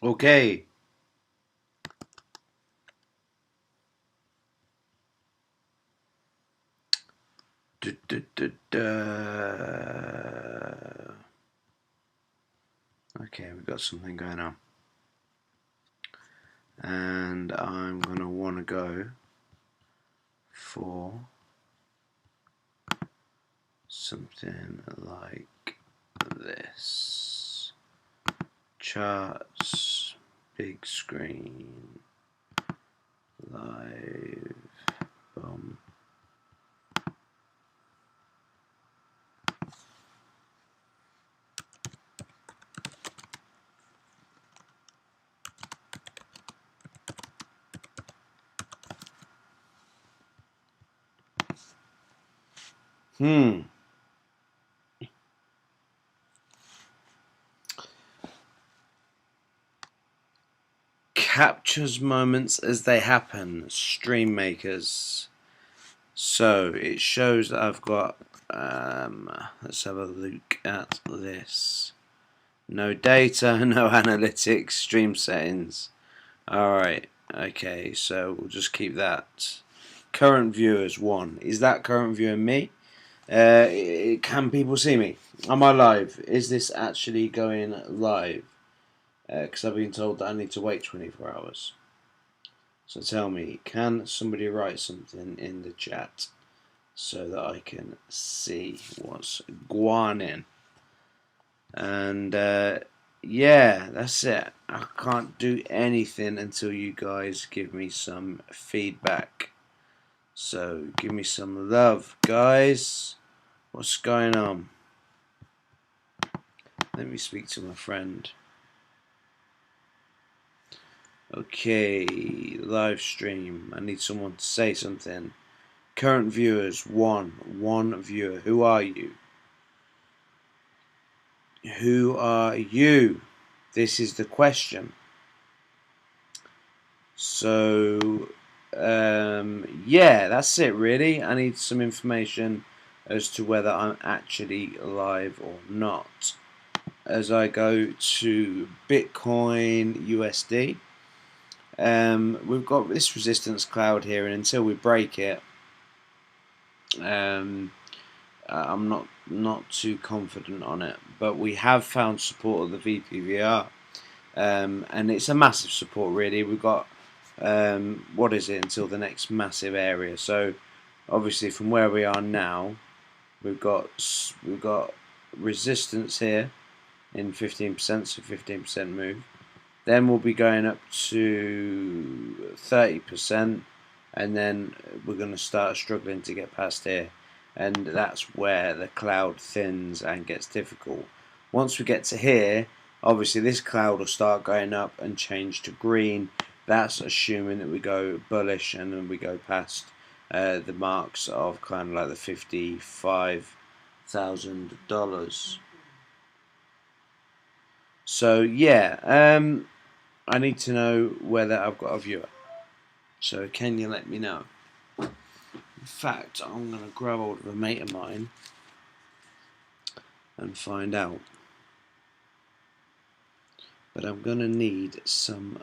Okay. Du, du, du, du. Okay, we've got something going on. And I'm going to want to go for something like this. Charts, big screen, live, boom. Captures moments as they happen. Stream makers. So it shows that I've got. Let's have a look at this. No data, no analytics, stream settings. Alright, okay, so we'll just keep that. Current viewers 1. Is that current viewer me? Can people see me? Am I live? Is this actually going live? Because I've been told that I need to wait 24 hours. So tell me, can somebody write something in the chat so that I can see what's going on? And yeah, that's it. I can't do anything until you guys give me some feedback. So give me some love, guys. What's going on? Let me speak to my friend. Okay, live stream. I need someone to say something. Current viewers, one viewer. Who are you? Who are you? This is the question. So, yeah, that's it really. I need some information as to whether I'm actually live or not. As I go to Bitcoin USD, we've got this resistance cloud here, and until we break it, I'm not too confident on it. But we have found support of the VPVR, and it's a massive support really. We've got what is it until the next massive area. So obviously from where we are now, we've got resistance here in 15%, so 15% move. Then we'll be going up to 30%, and then we're going to start struggling to get past here, and that's where the cloud thins and gets difficult. Once we get to here, obviously this cloud will start going up and change to green. That's assuming that we go bullish and then we go past the marks of kind of like the $55,000. So yeah, I need to know whether I've got a viewer. So can you let me know? In fact, I'm going to grab hold of a mate of mine and find out. But I'm going to need some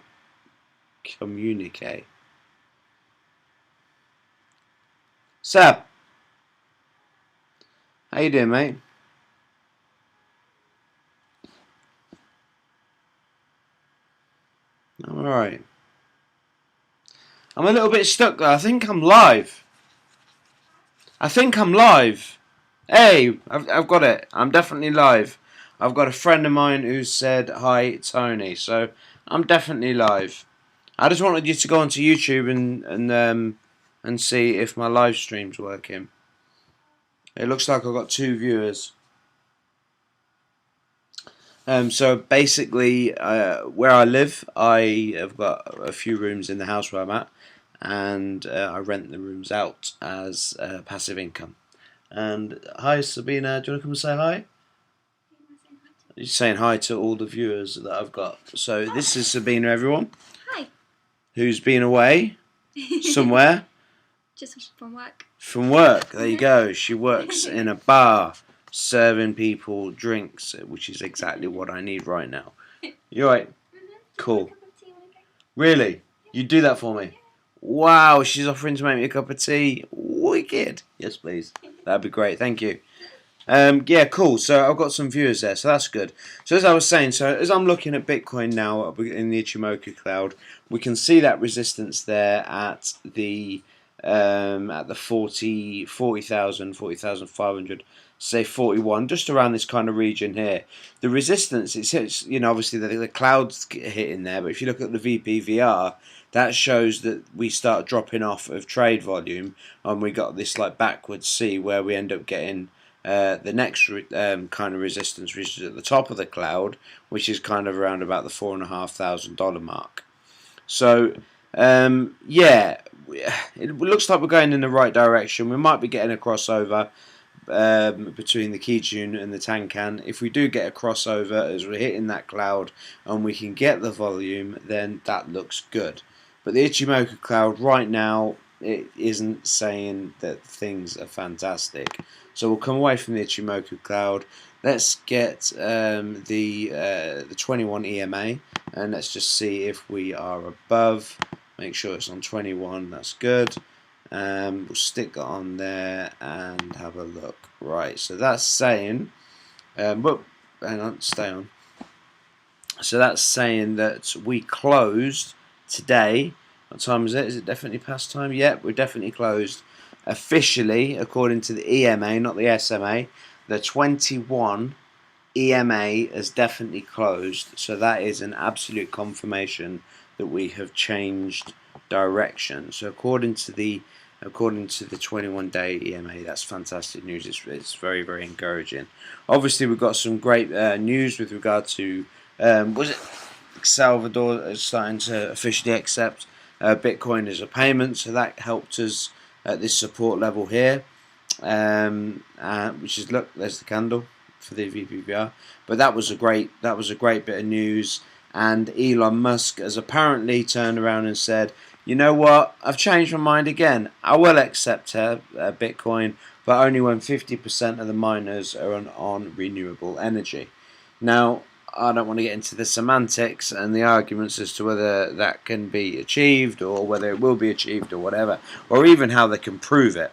communique. Seb, how you doing, mate? I'm alright. I'm a little bit stuck though. I think I'm live. Hey, I've got it. I'm definitely live. I've got a friend of mine who said hi, Tony. So I'm definitely live. I just wanted you to go onto YouTube and see if my live stream's working. It looks like I've got 2 viewers. So basically, where I live, I have got a few rooms in the house where I'm at, and I rent the rooms out as passive income. And hi, Sabina, do you want to come and say hi? You're saying hi to all the viewers that I've got. So this is Sabina, everyone. Hi. Who's been away somewhere? Just from work. From work, there you go. She works in a bar serving people drinks, which is exactly what I need right now. You right? Cool. Really? You do that for me? Wow, she's offering to make me a cup of tea. Wicked. Yes, please. That'd be great. Thank you. Yeah, cool. So I've got some viewers there, so that's good. So as I was saying, so as I'm looking at Bitcoin now in the Ichimoku cloud, we can see that resistance there at the 40,500, say 41, just around this kind of region here. The resistance, it's obviously the clouds hitting there, but if you look at the VPVR, that shows that we start dropping off of trade volume, and we got this like backwards C where we end up getting the next kind of resistance, which is at the top of the cloud, which is kind of around about the $4,500 mark. So yeah, it looks like we're going in the right direction. We might be getting a crossover between the Kijun and the Tankan. If we do get a crossover as we're hitting that cloud and we can get the volume, then that looks good. But the Ichimoku cloud right now, it isn't saying that things are fantastic. So we'll come away from the Ichimoku cloud. Let's get the 21 EMA, and let's just see if we are above. Make sure it's on 21. That's good. We'll stick that on there and have a look. Right, so that's saying, whoop, hang on, stay on. So that's saying that we closed today. What time is it? Is it definitely past time? Yep, we're definitely closed. Officially, according to the EMA, not the SMA, the 21 EMA has definitely closed. So that is an absolute confirmation that we have changed direction. So according to the 21-day EMA, that's fantastic news. It's very, very encouraging. Obviously, we've got some great news with regard to was it Salvador is starting to officially accept Bitcoin as a payment, so that helped us at this support level here, which is, look, there's the candle for the VPVR. But that was a great bit of news, and Elon Musk has apparently turned around and said, you know what, I've changed my mind again. I will accept Bitcoin, but only when 50% of the miners are on renewable energy. Now, I don't want to get into the semantics and the arguments as to whether that can be achieved or whether it will be achieved or whatever, or even how they can prove it.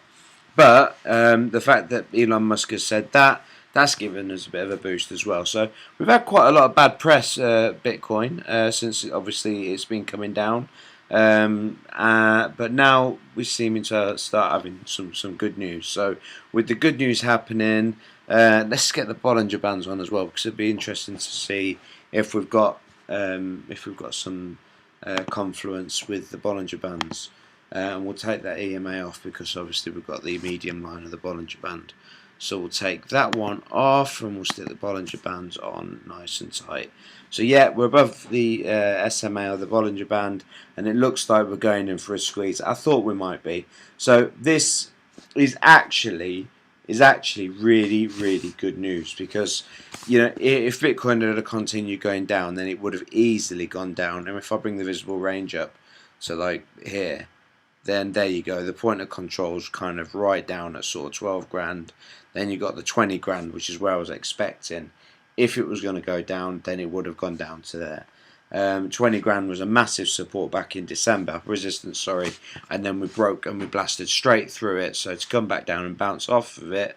But the fact that Elon Musk has said that, that's given us a bit of a boost as well. So we've had quite a lot of bad press, Bitcoin, since obviously it's been coming down. But now we're seeming to start having some good news. So with the good news happening, let's get the Bollinger Bands on as well, because it'd be interesting to see if we've got some confluence with the Bollinger Bands. And we'll take that EMA off because obviously we've got the medium line of the Bollinger Band. So we'll take that one off and we'll stick the Bollinger Bands on nice and tight. So yeah, we're above the SMA or the Bollinger Band, and it looks like we're going in for a squeeze. I thought we might be. So this is actually really, really good news, because if Bitcoin had continued going down, then it would have easily gone down. And if I bring the visible range up to like here, then there you go. The point of control is kind of right down at sort of 12 grand. Then you got the 20 grand, which is where I was expecting. If it was going to go down, then it would have gone down to there. 20 grand was a massive support back in December, resistance, sorry, and then we broke and we blasted straight through it. So to come back down and bounce off of it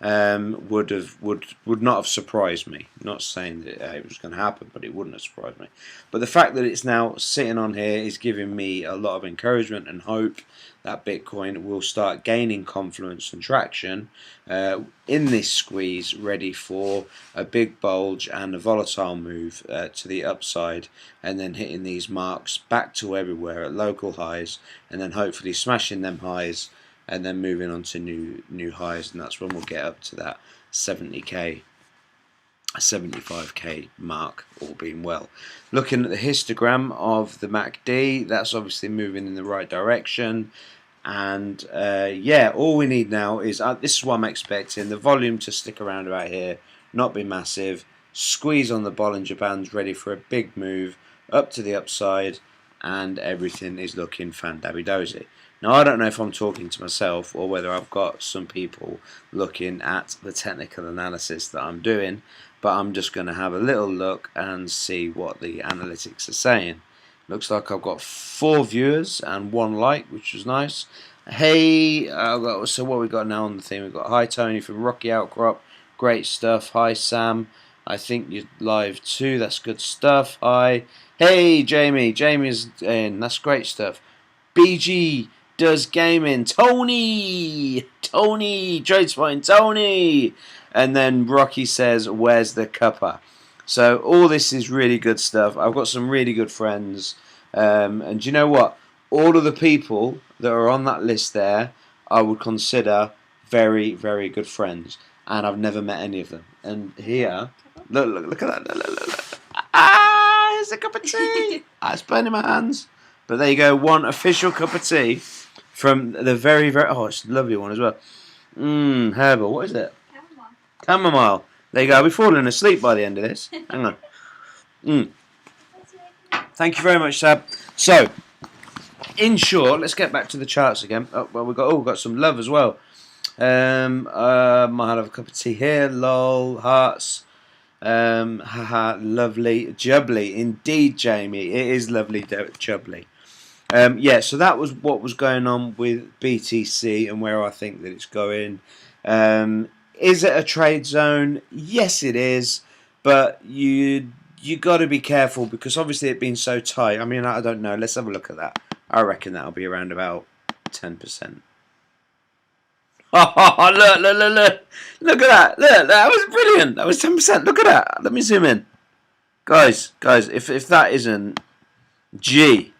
would not have surprised me. Not saying that it was going to happen, but it wouldn't have surprised me. But the fact that it's now sitting on here is giving me a lot of encouragement and hope that Bitcoin will start gaining confluence and traction in this squeeze, ready for a big bulge and a volatile move to the upside, and then hitting these marks back to everywhere at local highs, and then hopefully smashing them highs and then moving on to new highs, and that's when we'll get up to that 70k, 75k mark, all being well. Looking at the histogram of the MACD, that's obviously moving in the right direction. And yeah, all we need now is, this is what I'm expecting, the volume to stick around about here, not be massive, squeeze on the Bollinger Bands, ready for a big move up to the upside, and everything is looking fan-dabby-dozy. Now, I don't know if I'm talking to myself or whether I've got some people looking at the technical analysis that I'm doing, but I'm just going to have a little look and see what the analytics are saying. Looks like I've got 4 viewers and 1 like, which was nice. Hey, so what we got now on the thing? We've got hi Tony from Rocky Outcrop, great stuff. Hi Sam, I think you're live too. That's good stuff. Hi, hey Jamie, Jamie's in. That's great stuff. BG does gaming. Tony, Tradespotting, Tony. And then Rocky says, "Where's the cuppa?" So all this is really good stuff. I've got some really good friends, and do you know what? All of the people that are on that list there, I would consider very, very good friends, and I've never met any of them. And here, look at that! Look. Ah, here's a cup of tea. It's burning my hands. But there you go, one official cup of tea from the very, very... Oh, it's a lovely one as well. Herbal. What is it? Chamomile. There you go. I'll be falling asleep by the end of this. Hang on. Thank you very much, Sab. So, in short, let's get back to the charts again. Oh, well, we've got some love as well. I have a cup of tea here. Lol. Hearts. Haha. Lovely. Jubbly. Indeed, Jamie. It is lovely, jubbly. Yeah, so that was what was going on with BTC and where I think that it's going. Is it a trade zone? Yes, it is, but you got to be careful because obviously it being so tight. I mean, I don't know. Let's have a look at that. I reckon that'll be around about 10%. Oh, look at that! Look, that was brilliant. That was 10%. Look at that. Let me zoom in, guys. If that isn't G.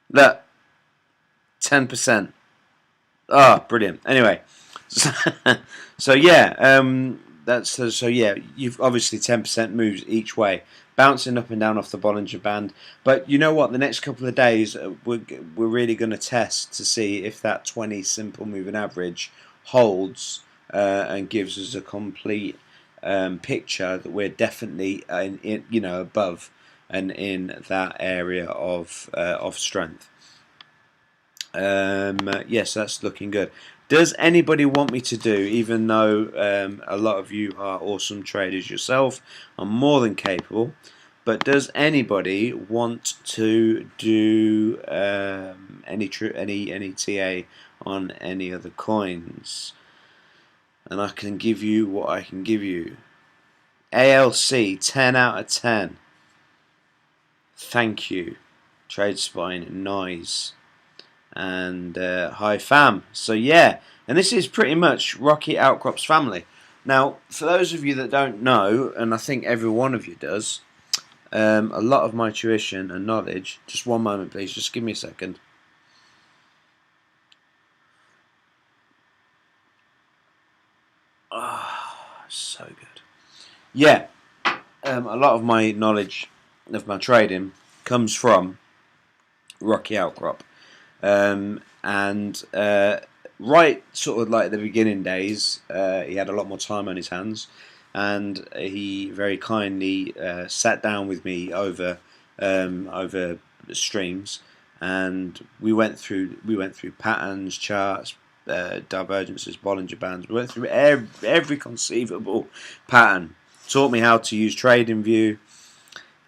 Look, 10%. Oh, brilliant. Anyway, so yeah, so yeah. You've obviously 10% moves each way, bouncing up and down off the Bollinger Band. But you know what? The next couple of days, we're really going to test to see if that 20 simple moving average holds and gives us a complete picture that we're definitely above and in that area of strength. Yes, that's looking good. Does anybody want me to do, even though a lot of you are awesome traders yourself, I'm more than capable, but does anybody want to do any TA on any other coins? And I can give you what I can give you. ALC 10 out of 10. Thank you. Tradespine, nice. And hi fam. So yeah, and this is pretty much Rocky Outcrops family. Now, for those of you that don't know, and I think every one of you does, a lot of my tuition and knowledge. Just one moment, please. Just give me a second. Oh, so good. Yeah, a lot of my knowledge of my trading comes from Rocky Outcrop. Right sort of like the beginning days, he had a lot more time on his hands, and he very kindly sat down with me over streams, and we went through patterns, charts, divergences, Bollinger Bands. We went through every conceivable pattern. Taught me how to use TradingView,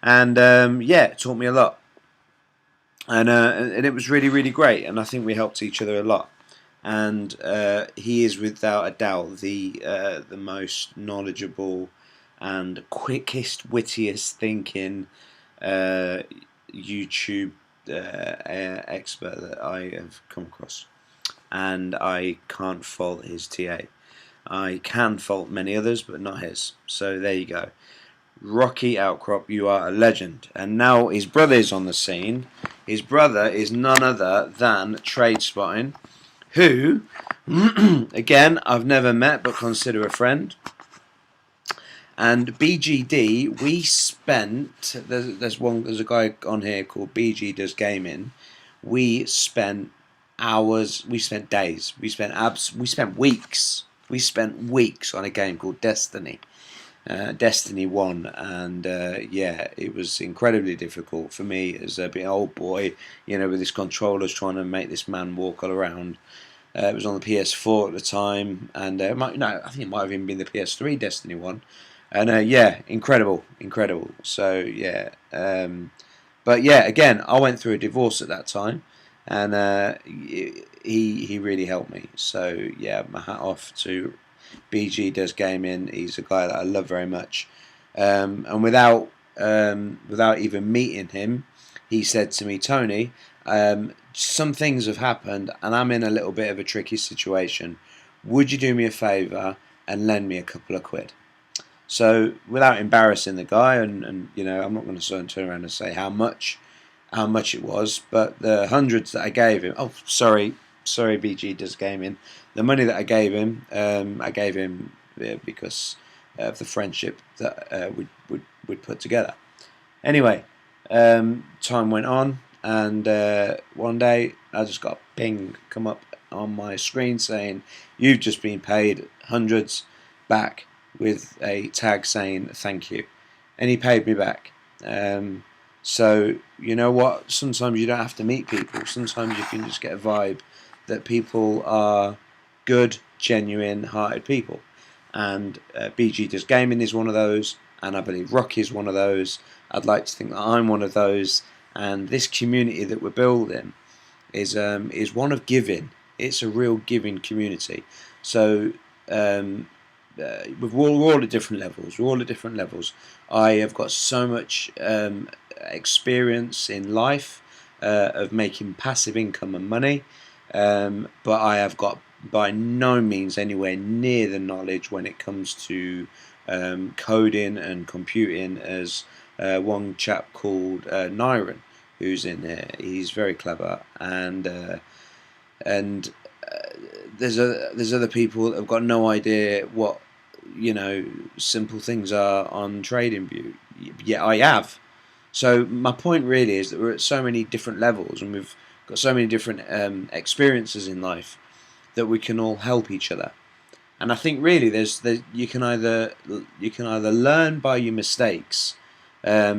and yeah, it taught me a lot. And it was really, really great, and I think we helped each other a lot. And he is without a doubt the most knowledgeable and quickest, wittiest thinking YouTube expert that I have come across. And I can't fault his TA. I can fault many others, but not his. So there you go. Rocky Outcrop, you are a legend. And now his brother is on the scene. His brother is none other than Tradespotting, who, again, I've never met but consider a friend. And BGD, we spent, there's a guy on here called BG Does Gaming. We spent hours, we spent days, we spent weeks. We spent weeks on a game called Destiny. Destiny 1, and yeah, it was incredibly difficult for me as a big old boy, with his controllers trying to make this man walk all around. It was on the PS4 at the time, and I think it might have even been the PS3 Destiny 1. And yeah, incredible. So yeah, but yeah, again, I went through a divorce at that time, and he really helped me. So yeah, my hat off to BG Does Gaming. He's a guy that I love very much, and without even meeting him, he said to me, Tony, some things have happened, and I'm in a little bit of a tricky situation. Would you do me a favour and lend me a couple of quid? So without embarrassing the guy, and I'm not going to turn around and say how much it was, but the hundreds that I gave him. Oh, sorry, BG Does Gaming. The money that I gave him because of the friendship that we'd put together. Anyway, time went on, and one day I just got a ping come up on my screen saying, "You've just been paid hundreds back," with a tag saying thank you, and he paid me back. So you know what? Sometimes you don't have to meet people. Sometimes you can just get a vibe that people are good, genuine, hearted people. And BG Does Gaming is one of those, and I believe Rocky is one of those. I'd like to think that I'm one of those, and this community that we're building is one of giving. It's a real giving community. So we're all at different levels. We're all at different levels. I have got so much experience in life of making passive income and money, but I have got by no means anywhere near the knowledge when it comes to coding and computing as one chap called Nyron, who's in there. He's very clever, and there's other people that have got no idea what simple things are on TradingView. Yet I have. So my point really is that we're at so many different levels, and we've got so many different experiences in life that we can all help each other. And I think really you can either learn by your mistakes. Let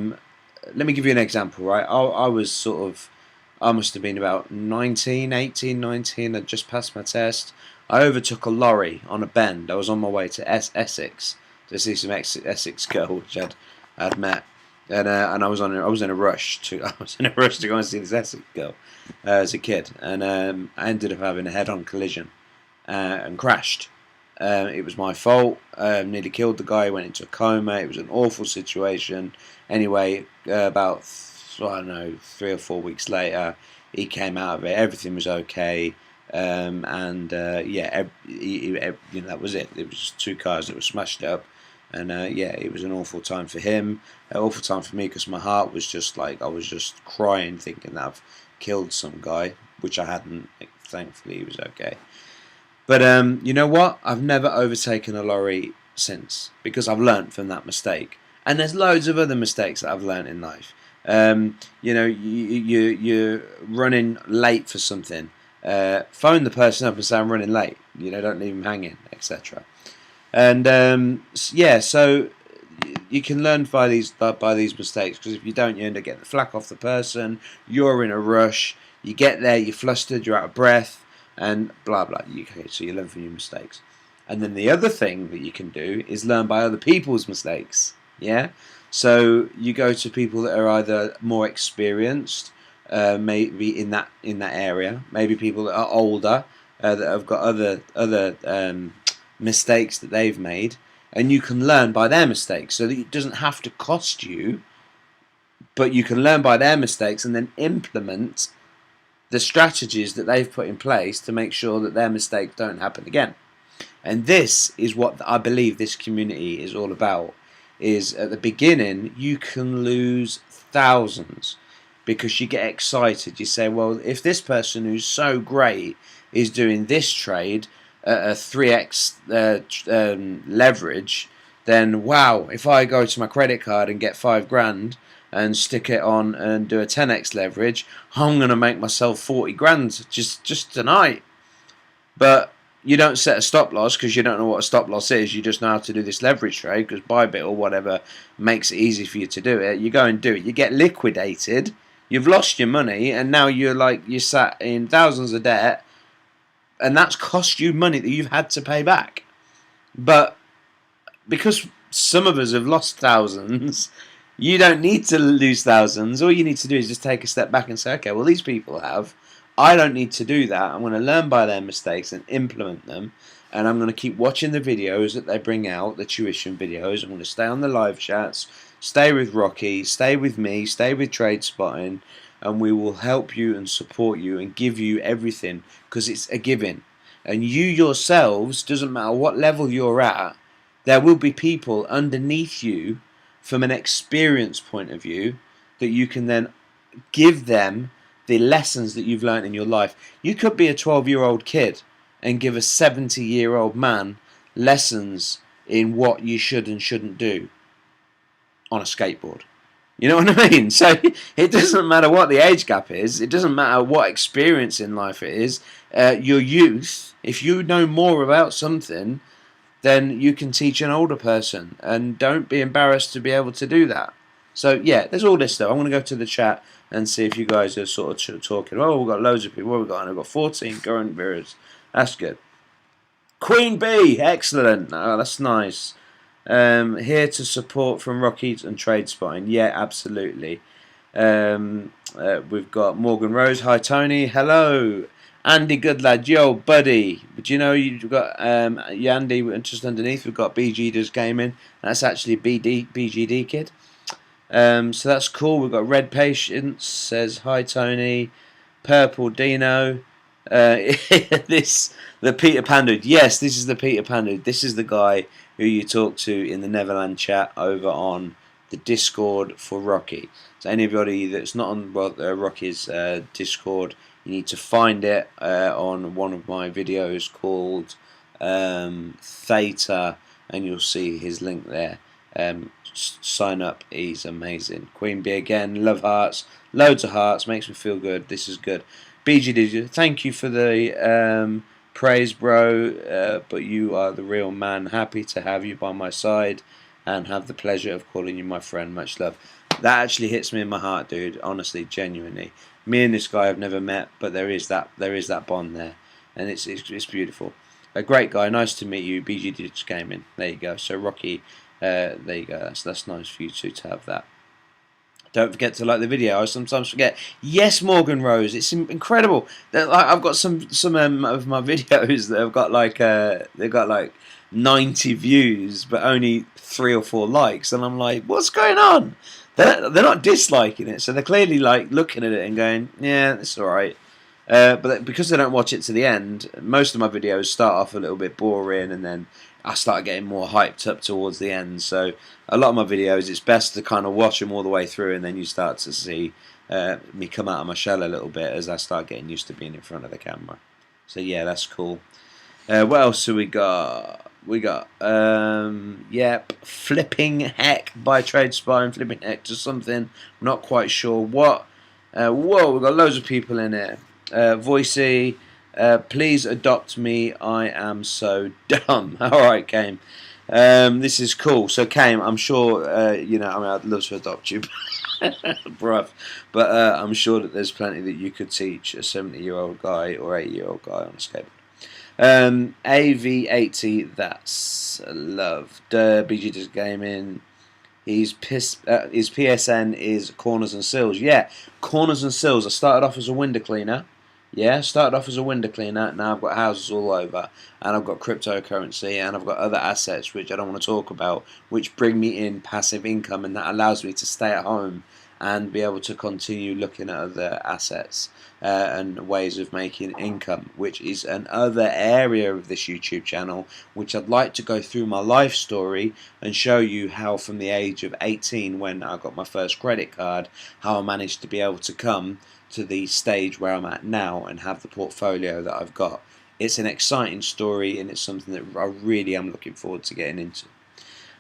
me give you an example, right? I must have been about 18, 19. I'd just passed my test. I overtook a lorry on a bend. I was on my way to Essex to see some Essex girl which I'd met, and I was in a rush to go and see this Essex girl as a kid, and I ended up having a head-on collision and crashed. It was my fault. Nearly killed the guy. Went into a coma. It was an awful situation. Anyway, about I don't know 3 or 4 weeks later, he came out of it. Everything was okay. And yeah, that was it. It was just two cars that were smashed up, and yeah, it was an awful time for him, an awful time for me because my heart was just like I was just crying, thinking that I've killed some guy, which I hadn't. Thankfully, he was okay. But you know what? I've never overtaken a lorry since because I've learnt from that mistake, and there's loads of other mistakes that I've learnt in life. You're running late for something. Phone the person up and say I'm running late. Don't leave them hanging, etc. And yeah, so you can learn by these mistakes, because if you don't, you end up getting the flack off the person. You're in a rush. You get there, you're flustered, you're out of breath, and blah blah. So you learn from your mistakes. And then the other thing that you can do is learn by other people's mistakes. Yeah. So you go to people that are either more experienced, maybe in that area, maybe people that are older, that have got other mistakes that they've made, and you can learn by their mistakes, so that it doesn't have to cost you, but you can learn by their mistakes and then implement the strategies that they've put in place to make sure that their mistakes don't happen again. And this is what I believe this community is all about. Is at the beginning you can lose thousands because you get excited. You say, well, if this person who's so great is doing this trade at a 3x leverage, then wow, if I go to my credit card and get 5 grand and stick it on and do a 10x leverage, I'm going to make myself 40 grand just tonight. But you don't set a stop loss because you don't know what a stop loss is. You just know how to do this leverage trade because Bybit or whatever makes it easy for you to do it. You go and do it. You get liquidated. You've lost your money, and now you're sat in thousands of debt, and that's cost you money that you've had to pay back. But because some of us have lost thousands. You don't need to lose thousands. All you need to do is just take a step back and say, okay, well, these people have. I don't need to do that. I'm going to learn by their mistakes and implement them. And I'm going to keep watching the videos that they bring out, the tuition videos. I'm going to stay on the live chats, stay with Rocky, stay with me, stay with Trade Spotting, and we will help you and support you and give you everything because it's a giving. And you yourselves, doesn't matter what level you're at, there will be people underneath you from an experience point of view that you can then give them the lessons that you've learned in your life. You could be a 12-year-old kid and give a 70-year-old man lessons in what you should and shouldn't do on a skateboard. You know what I mean? So it doesn't matter what the age gap is. It doesn't matter what experience in life it is. Your youth, if you know more about something, then you can teach an older person. And don't be embarrassed to be able to do that. So yeah, there's all this stuff. I'm going to go to the chat and see if you guys are sort of talking. Oh, we've got loads of people. What have we got? I've got 14 current viewers. That's good. Queen Bee, excellent. Oh, that's nice. Here to support from Rockyoutcrops and Trade Spotting. Yeah, absolutely. We've got Morgan Rose. Hi, Tony. Hello. Andy Goodlad. Yo, buddy. But you know, you've got Andy just underneath. We've got BG Does Gaming. That's actually BGD kid. So that's cool. We've got Red Patience. Says, hi, Tony. Purple Dino. The Peter Pan dude. Yes, this is the Peter Pan dude. This is the guy who you talk to in the Neverland chat over on the Discord for Rocky. So anybody that's not on Rocky's Discord, you need to find it on one of my videos called Theta, and you'll see his link there. Sign up, he's amazing. Queen Bee again, love hearts, loads of hearts, makes me feel good. This is good. BG, thank you for the praise, bro, but you are the real man. Happy to have you by my side and have the pleasure of calling you my friend. Much love. That actually hits me in my heart, dude. Honestly, genuinely. Me and this guy have never met, but there is that bond there, and it's beautiful. A great guy. Nice to meet you, BG Digital Gaming. There you go. So Rocky, there you go. That's nice for you to have that. Don't forget to like the video. I sometimes forget. Yes, Morgan Rose. It's incredible. I've got some of my videos that have got like they've got like 90 views, but only 3 or 4 likes, and I'm like, what's going on? They're not disliking it, so they're clearly like looking at it and going, yeah, it's all right. But because they don't watch it to the end, most of my videos start off a little bit boring, and then I start getting more hyped up towards the end. So a lot of my videos, it's best to kind of watch them all the way through, and then you start to see me come out of my shell a little bit as I start getting used to being in front of the camera. So yeah, that's cool. What else have we got? We got Flipping Heck by Trade Spotting. Flipping Heck to something, I'm not quite sure what. Whoa, we've got loads of people in here. Voicey, please adopt me. I am so dumb. All right, Kame. This is cool. So, Kame, I'm sure you know. I mean, I'd love to adopt you, bruv. But I'm sure that there's plenty that you could teach a 70-year-old guy or 80-year-old guy on a skateboard. AV80, that's love. BG Does Gaming. His PSN is Corners and Sills. Yeah, Corners and Sills. I started off as a window cleaner. Yeah, started off as a window cleaner. Now I've got houses all over, and I've got cryptocurrency, and I've got other assets which I don't want to talk about, which bring me in passive income, and that allows me to stay at home and be able to continue looking at other assets and ways of making income, which is another area of this YouTube channel, which I'd like to go through my life story and show you how from the age of 18, when I got my first credit card, how I managed to be able to come to the stage where I'm at now and have the portfolio that I've got. It's an exciting story, and it's something that I really am looking forward to getting into.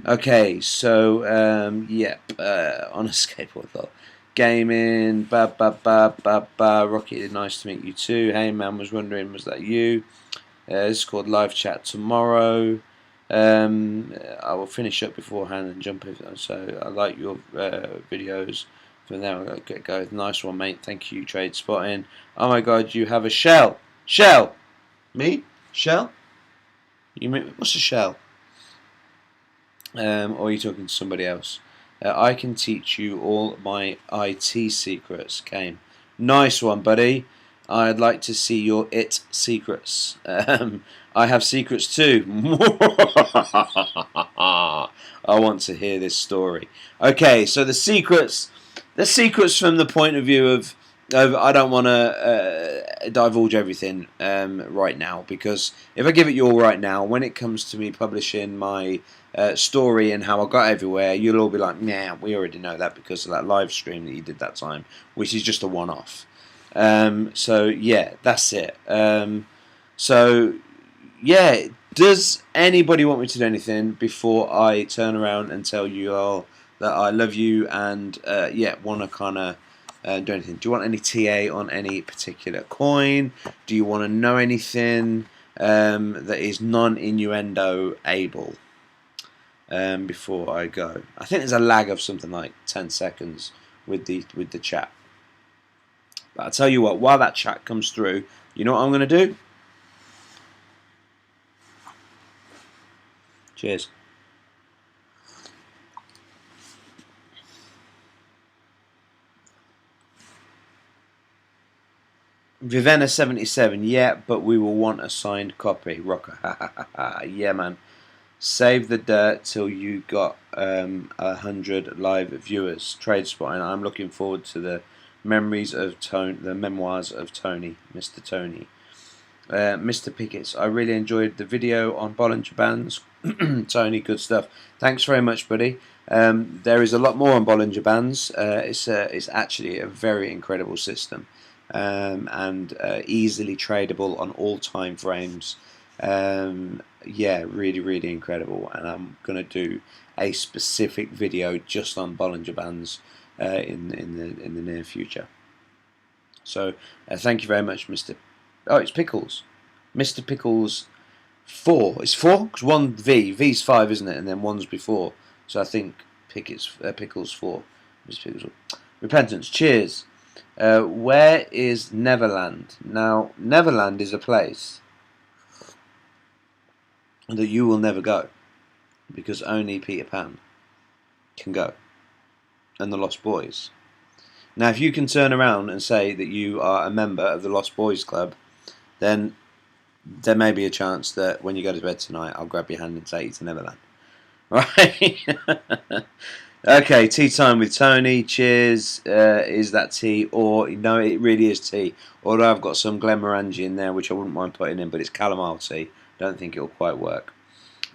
Okay, so on a skateboard though. Gaming, Rocky, nice to meet you too. Hey man, was wondering, was that you? This is called live chat tomorrow. I will finish up beforehand and jump in. So I like your videos. From there, I'll get go. Nice one, mate. Thank you, Trade Spotting. Oh my God, you have a shell. Shell. Me? Shell? You mean what's a shell? Or are you talking to somebody else? I can teach you all my IT secrets, Kane. Nice one, buddy. I'd like to see your IT secrets. I have secrets too. I want to hear this story. Okay, so the secrets from the point of view of I don't want to divulge everything right now, because if I give it you all right now, when it comes to me publishing my story and how I got everywhere, you'll all be like, nah, we already know that because of that live stream that you did that time, which is just a one-off. So yeah, that's it. So yeah, does anybody want me to do anything before I turn around and tell you all that I love you and yeah, want to kind of do anything? Do you want any TA on any particular coin? Do you want to know anything that is non-innuendo able before I go? I think there's a lag of something like 10 seconds with the chat. But I'll tell you what, while that chat comes through, you know what I'm going to do? Cheers. Vivenna 77, yeah, but we will want a signed copy. Rocker, yeah, man. Save the dirt till you got 100 live viewers. Trade spotting. I'm looking forward to the memories of the memoirs of Tony, Mr. Tony. Mr. Pickett's, I really enjoyed the video on Bollinger Bands. Tony, good stuff. Thanks very much, buddy. There is a lot more on Bollinger Bands. It's actually a very incredible system, and easily tradable on all time frames. Yeah, really incredible. And I'm gonna do a specific video just on Bollinger Bands in the near future. So thank you very much, Mr. Oh, it's Pickles. Mr. Pickles 4. It's 4? Because one V's 5, isn't it? And then one's before. So I think Pickles 4. Mr. Pickles 4. Repentance. Cheers. Where is Neverland? Now, Neverland is a place that you will never go, because only Peter Pan can go, and the Lost Boys. Now, if you can turn around and say that you are a member of the Lost Boys Club, then there may be a chance that when you go to bed tonight, I'll grab your hand and take you to Neverland. Right? Okay, tea time with Tony. Cheers. Is that tea? Or, no, it really is tea. Although I've got some Glenmorangie in there, which I wouldn't mind putting in, but it's chamomile tea. Don't think it'll quite work.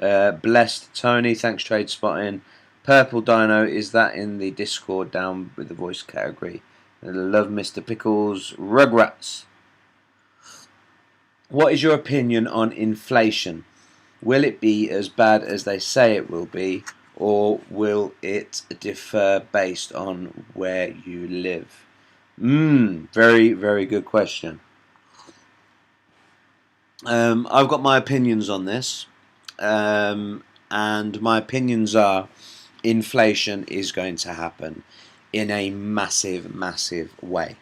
Blessed Tony, thanks Trade Spotting. Purple Dino, is that in the Discord down with the voice category? Love Mr. Pickles. Rugrats. What is your opinion on inflation? Will it be as bad as they say it will be, or will it differ based on where you live? Very good question. I've got my opinions on this, and my opinions are inflation is going to happen in a massive way.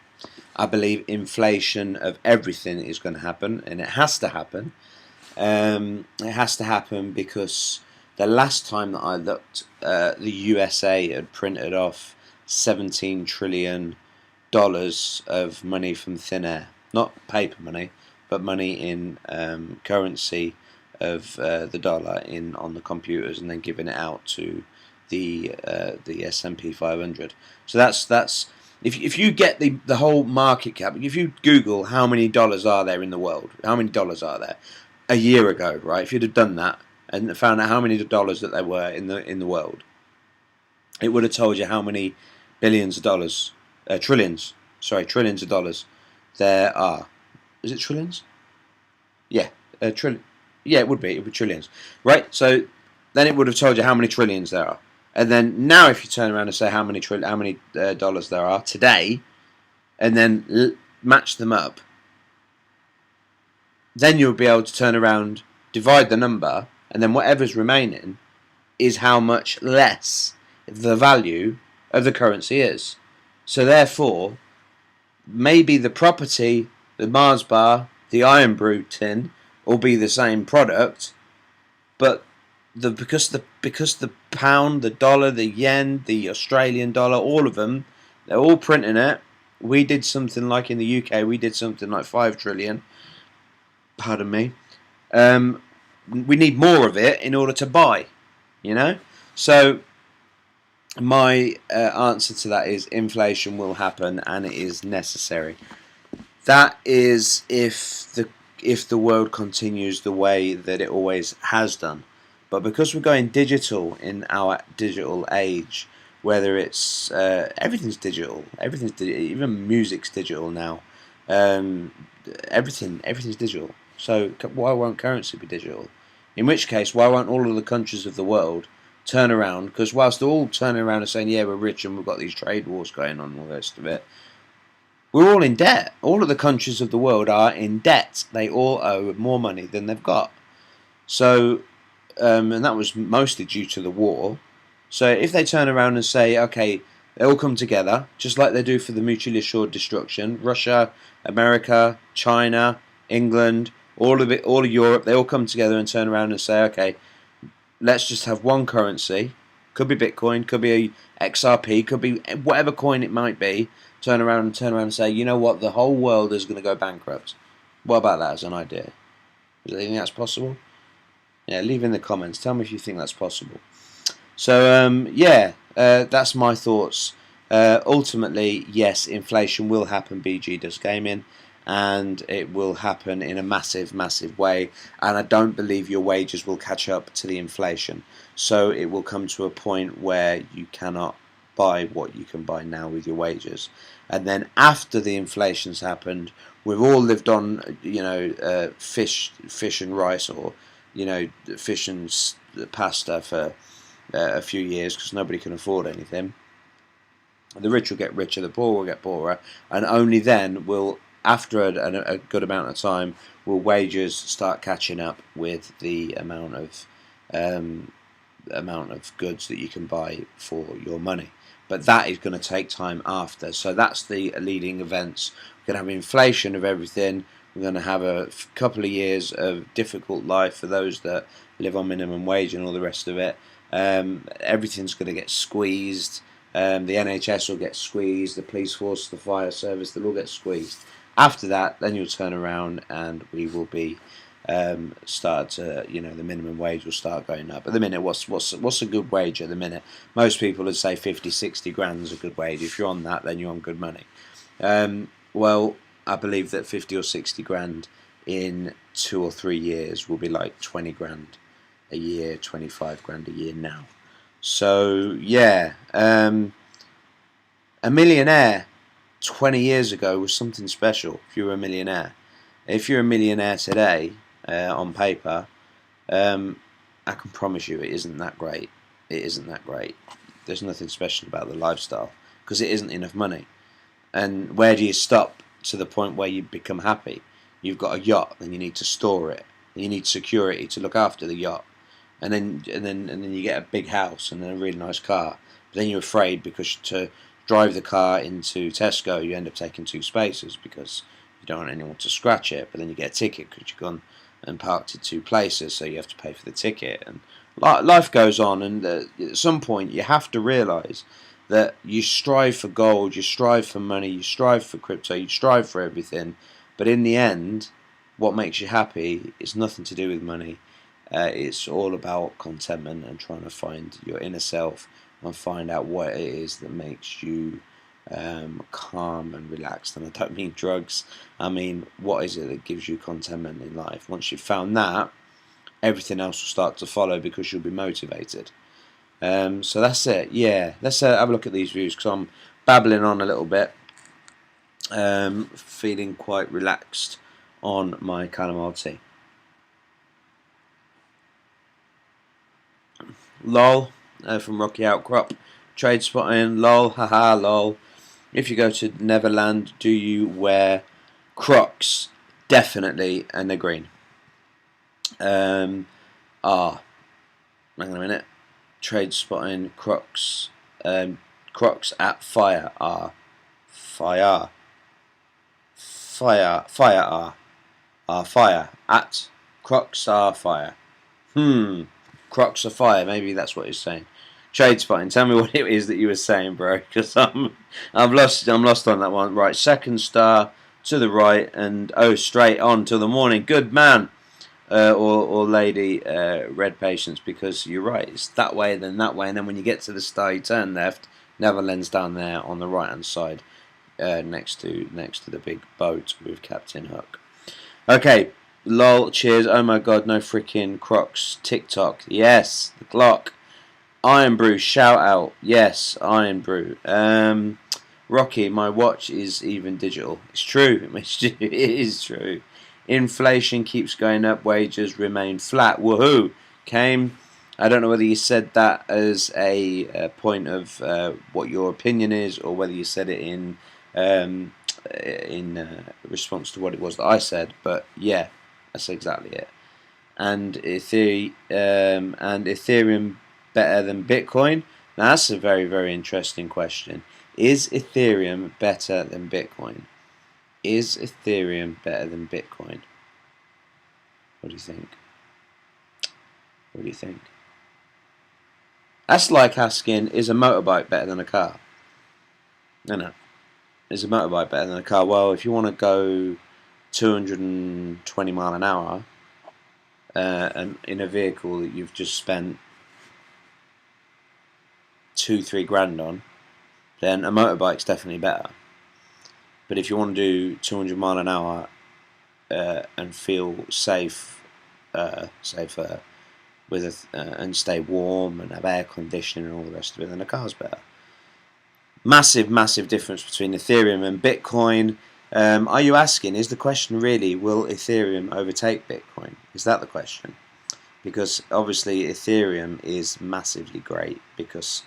I believe inflation of everything is going to happen, and it has to happen. It has to happen because the last time that I looked, the USA had printed off $17 trillion of money from thin air. Not paper money, but money in currency of the dollar on the computers, and then giving it out to the S&P 500. So that's if you get the whole market cap, if you Google how many dollars are there in the world, how many dollars are there a year ago, right? If you'd have done that and found out how many dollars that there were in the world, it would have told you how many billions of dollars, trillions of dollars there are. Is it trillions? Yeah, yeah, it would be trillions, right? So then it would have told you how many trillions there are. And then now, if you turn around and say how many dollars there are today, and then match them up, then you'll be able to turn around, divide the number, and then whatever's remaining is how much less the value of the currency is. So therefore, maybe the property, the Mars bar, the Iron Brew tin will be the same product, but the pound, the dollar, the yen, the Australian dollar, all of them, they're all printing it. We did something like in the UK, we did something like 5 trillion. Pardon me. We need more of it in order to buy. So my answer to that is inflation will happen and it is necessary. That is if the world continues the way that it always has done. But because we're going digital in our digital age, whether it's even music's digital now. Um, everything's digital. So why won't currency be digital? In which case, why won't all of the countries of the world turn around? Because whilst they're all turning around and saying, yeah, we're rich and we've got these trade wars going on and all the rest of it, we're all in debt. All of the countries of the world are in debt. They all owe more money than they've got. So, and that was mostly due to the war. So if they turn around and say, okay, they all come together, just like they do for the mutually assured destruction, Russia, America, China, England, all of Europe, they all come together and turn around and say, okay, let's just have one currency. Could be Bitcoin, could be XRP, could be whatever coin it might be. Turn around and say, you know what, the whole world is going to go bankrupt. What about that as an idea? Do you think that's possible? Yeah, leave in the comments. Tell me if you think that's possible. So, that's my thoughts. Ultimately, yes, inflation will happen, BG does gaming, and it will happen in a massive, massive way. And I don't believe your wages will catch up to the inflation. So it will come to a point where you cannot buy what you can buy now with your wages. And then after the inflation's happened, we've all lived on, fish and rice, or fish and pasta for a few years because nobody can afford anything. The rich will get richer, the poor will get poorer, and only then will, after a good amount of time, will wages start catching up with the amount of goods that you can buy for your money. But that is going to take time after. So that's the leading events. We're going to have inflation of everything. We're going to have a couple of years of difficult life for those that live on minimum wage and all the rest of it. Everything's going to get squeezed. The NHS will get squeezed. The police force, the fire service, they'll all get squeezed. After that, then you'll turn around and we will be the minimum wage will start going up. At the minute, what's a good wage at the minute? Most people would say 50, 60 grand is a good wage. If you're on that, then you're on good money. Well, I believe that 50 or 60 grand in 2 or 3 years will be like 20 grand a year, 25 grand a year now. So yeah, a millionaire 20 years ago was something special. If you were a millionaire, if you're a millionaire today, on paper, I can promise you it isn't that great. It isn't that great. There's nothing special about the lifestyle because it isn't enough money. And where do you stop to the point where you become happy? You've got a yacht, then you need to store it. And you need security to look after the yacht. And then you get a big house and then a really nice car. But then you're afraid because to drive the car into Tesco, you end up taking 2 spaces because you don't want anyone to scratch it. But then you get a ticket because you've gone and parked in 2 places, so you have to pay for the ticket. And life goes on. And at some point, you have to realise that you strive for gold, you strive for money, you strive for crypto, you strive for everything. But in the end, what makes you happy is nothing to do with money. It's all about contentment and trying to find your inner self and find out what it is that makes you calm and relaxed. And I don't mean drugs. I mean, what is it that gives you contentment in life? Once you've found that, everything else will start to follow because you'll be motivated. So that's it. Yeah, let's have a look at these views because I'm babbling on a little bit. Feeling quite relaxed on my chamomile tea. Lol, from Rockyoutcrop. Trade spotting. Lol, haha, lol. If you go to Neverland, do you wear Crocs? Definitely, and they're green. Hang on a minute. Trade spotting. Crocs. Crocs at fire are fire. Fire are fire at Crocs are fire. Crocs are fire. Maybe that's what he's saying. Trade spotting. Tell me what it is that you were saying, bro. Because I'm lost on that one. Right, second star to the right and straight on till the morning. Good man. Or lady, red patience, because you're right. It's that way, then that way, and then when you get to the star, you turn left. Netherlands down there on the right hand side, next to the big boat with Captain Hook. Okay, lol, cheers. Oh my god, no freaking Crocs. TikTok, yes. The clock. Iron Brew, shout out. Yes, Iron Brew. Rocky, my watch is even digital. It's true. It is true. Inflation keeps going up. Wages remain flat. Woohoo! Came. I don't know whether you said that as a point of what your opinion is, or whether you said it in response to what it was that I said. But yeah, that's exactly it. And Ethereum better than Bitcoin? Now that's a very, very interesting question. Is Ethereum better than Bitcoin? Is Ethereum better than Bitcoin? What do you think? What do you think? That's like asking, is a motorbike better than a car? No. Is a motorbike better than a car? Well, if you want to go 220 mile an hour and in a vehicle that you've just spent 2-3 grand on, then a motorbike's definitely better. But if you want to do 200 mile an hour and feel safer and stay warm and have air conditioning and all the rest of it, then a car's better. Massive, massive difference between Ethereum and Bitcoin. Are you asking, is the question really, will Ethereum overtake Bitcoin? Is that the question? Because obviously Ethereum is massively great, because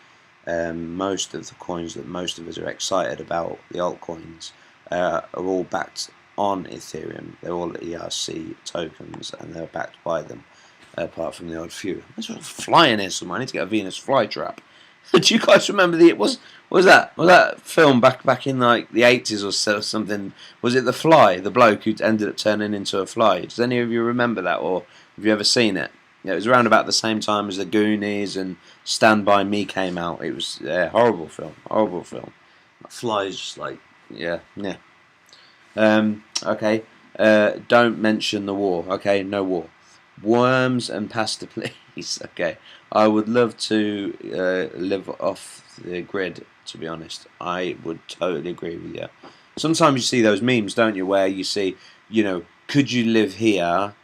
most of the coins that most of us are excited about, the altcoins, are all backed on Ethereum. They're all ERC tokens and they're backed by them, apart from the odd few. There's a fly in here somewhere. I need to get a Venus flytrap. Do you guys remember was that film back in like the 80s or so, something? Was it The Fly, the bloke who ended up turning into a fly? Does any of you remember that, or have you ever seen it? Yeah, it was around about the same time as The Goonies and Stand By Me came out. It was a horrible film. That fly is just like, yeah. Okay. Don't mention the war. Okay, no war. Worms and pasta, please. Okay. I would love to live off the grid, to be honest. I would totally agree with you. Sometimes you see those memes, don't you, where you see, could you live here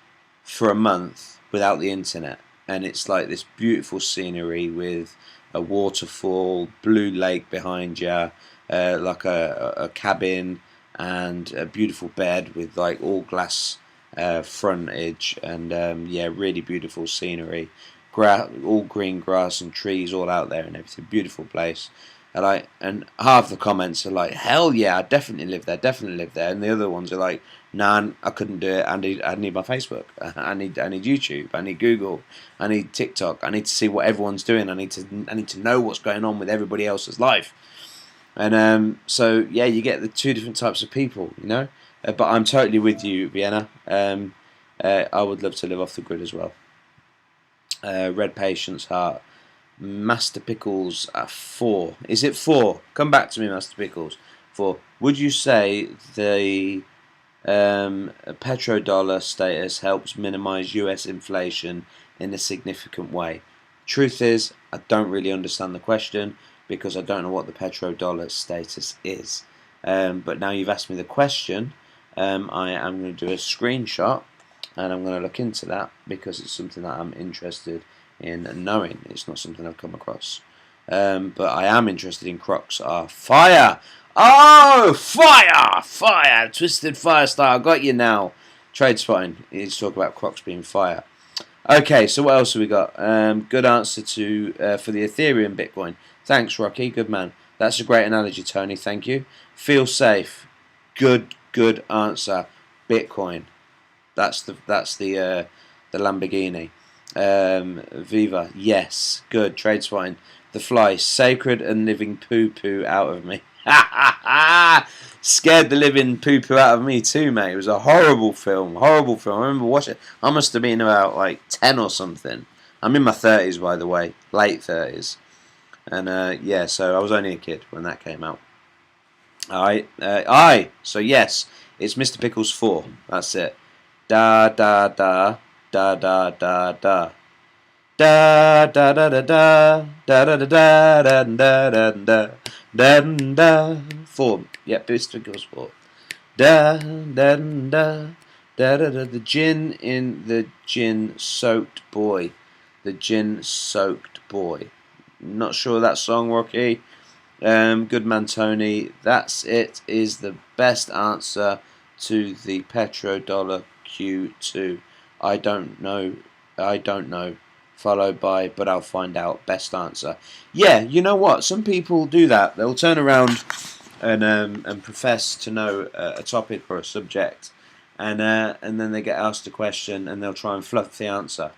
for a month without the internet? And it's like this beautiful scenery with a waterfall, blue lake behind you, like a cabin, and a beautiful bed with like all glass frontage, and really beautiful scenery. All green grass and trees all out there and everything. Beautiful place. And half the comments are like, hell yeah, I'd definitely live there, and the other ones are like, nah, I couldn't do it. I need my Facebook. I need YouTube. I need Google. I need TikTok. I need to see what everyone's doing. I need to know what's going on with everybody else's life. And so yeah, you get the two different types of people, But I'm totally with you, Vienna. I would love to live off the grid as well. Red Patience Heart. Master Pickles at 4. Is it 4? Come back to me, Master Pickles. 4. Would you say the petrodollar status helps minimize US inflation in a significant way? Truth is, I don't really understand the question, because I don't know what the petrodollar status is. But now you've asked me the question, I am going to do a screenshot and I'm going to look into that, because it's something that I'm interested in knowing. It's not something I've come across. But I am interested in Crocs are fire. Oh, fire! Twisted Firestar, I got you now. Trade spotting. Let's talk about Crocs being fire. Okay, so what else have we got? Good answer for the Ethereum Bitcoin. Thanks, Rocky. Good man. That's a great analogy, Tony. Thank you. Feel safe. Good answer. Bitcoin. That's the Lamborghini. Viva. Yes. Good. Trade swine. The Fly. Sacred and living poo out of me. Scared the living poo out of me too, mate. It was a horrible film. I remember watching it. I must have been about like 10 or something. I'm in my 30s, by the way, late 30s, and yeah, so I was only a kid when that came out. Alright, aye, so yes, it's Mr. Pickles 4, that's it. Da da da, da da da da. Da da da da da da da da da da da da da da 4. Yep, Mr. Pickles 4. Da da da da da da. The gin in the gin-soaked boy. The gin-soaked boy. Not sure that song, Rocky. Good man, Tony. That's it. Is the best answer to the petrodollar Q2. I don't know. I don't know. Followed by, but I'll find out. Best answer. Yeah, you know what? Some people do that. They'll turn around and profess to know a topic or a subject, and then they get asked a question and they'll try and fluff the answer.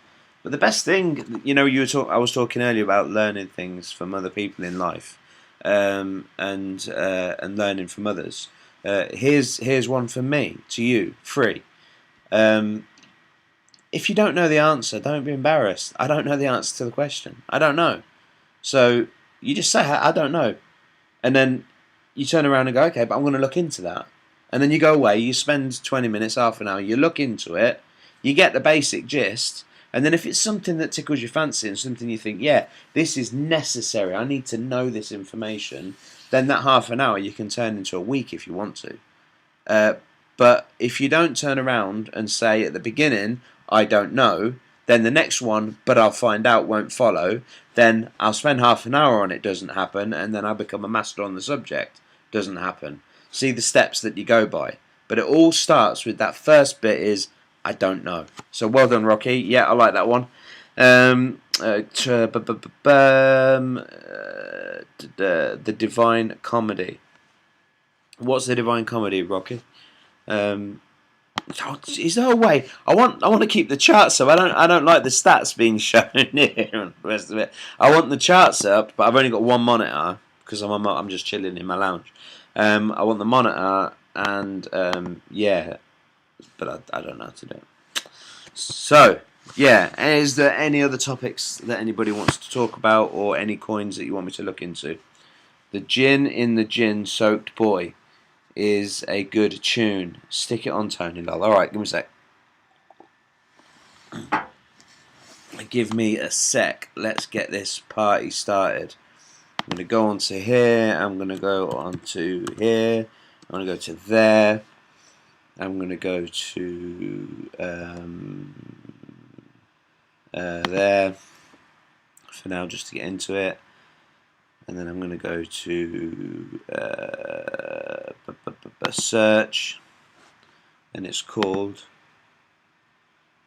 But the best thing, you know, I was talking earlier about learning things from other people in life, and learning from others. Here's one from me to you, free. If you don't know the answer, don't be embarrassed. I don't know the answer to the question. I don't know. So you just say, I don't know. And then you turn around and go, okay, but I'm going to look into that. And then you go away, you spend 20 minutes, half an hour, you look into it, you get the basic gist. And then if it's something that tickles your fancy and something you think, yeah, this is necessary, I need to know this information, then that half an hour you can turn into a week if you want to. But if you don't turn around and say at the beginning, I don't know, then the next one, but I'll find out, won't follow, then I'll spend half an hour on it, doesn't happen, and then I'll become a master on the subject, doesn't happen. See the steps that you go by. But it all starts with that first bit is, I don't know. So well done, Rocky. Yeah, I like that one. The Divine Comedy. What's the Divine Comedy, Rocky? Is there a way? I want to keep the charts up. I don't like the stats being shown here and the rest of it. I want the charts up, but I've only got one monitor because I'm just chilling in my lounge. I want the monitor and yeah, but I don't know how to do it. So yeah, is there any other topics that anybody wants to talk about or any coins that you want me to look into? The gin in the gin-soaked boy is a good tune. Stick it on, Tony Lol. Alright, give me a sec. Give me a sec. Let's get this party started. I'm going to go on to here. I'm going to go on to here. I'm going to go to there. I'm going to go to there for now, just to get into it. And then I'm going to go to search, and it's called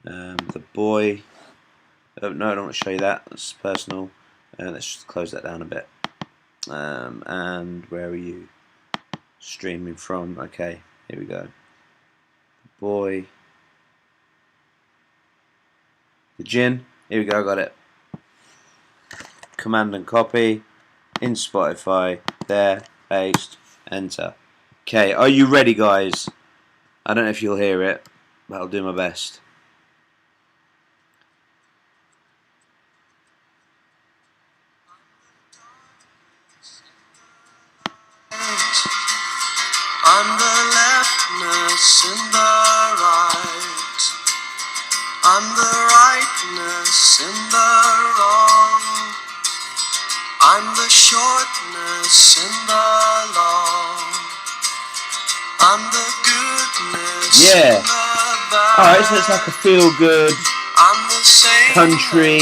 The Boy. Oh, no, I don't want to show you that. That's personal. Let's just close that down a bit. And where are you streaming from? Okay, here we go. The Boy. The Gin. Here we go, got it. Command and copy. In Spotify, there, paste, enter. Okay, are you ready, guys? I don't know if you'll hear it, but I'll do my best. I'm the leftness in the right. I'm the rightness in the wrong. I'm the shortness in the long. I'm the goodness in the bad. Alright, so it's like a feel good country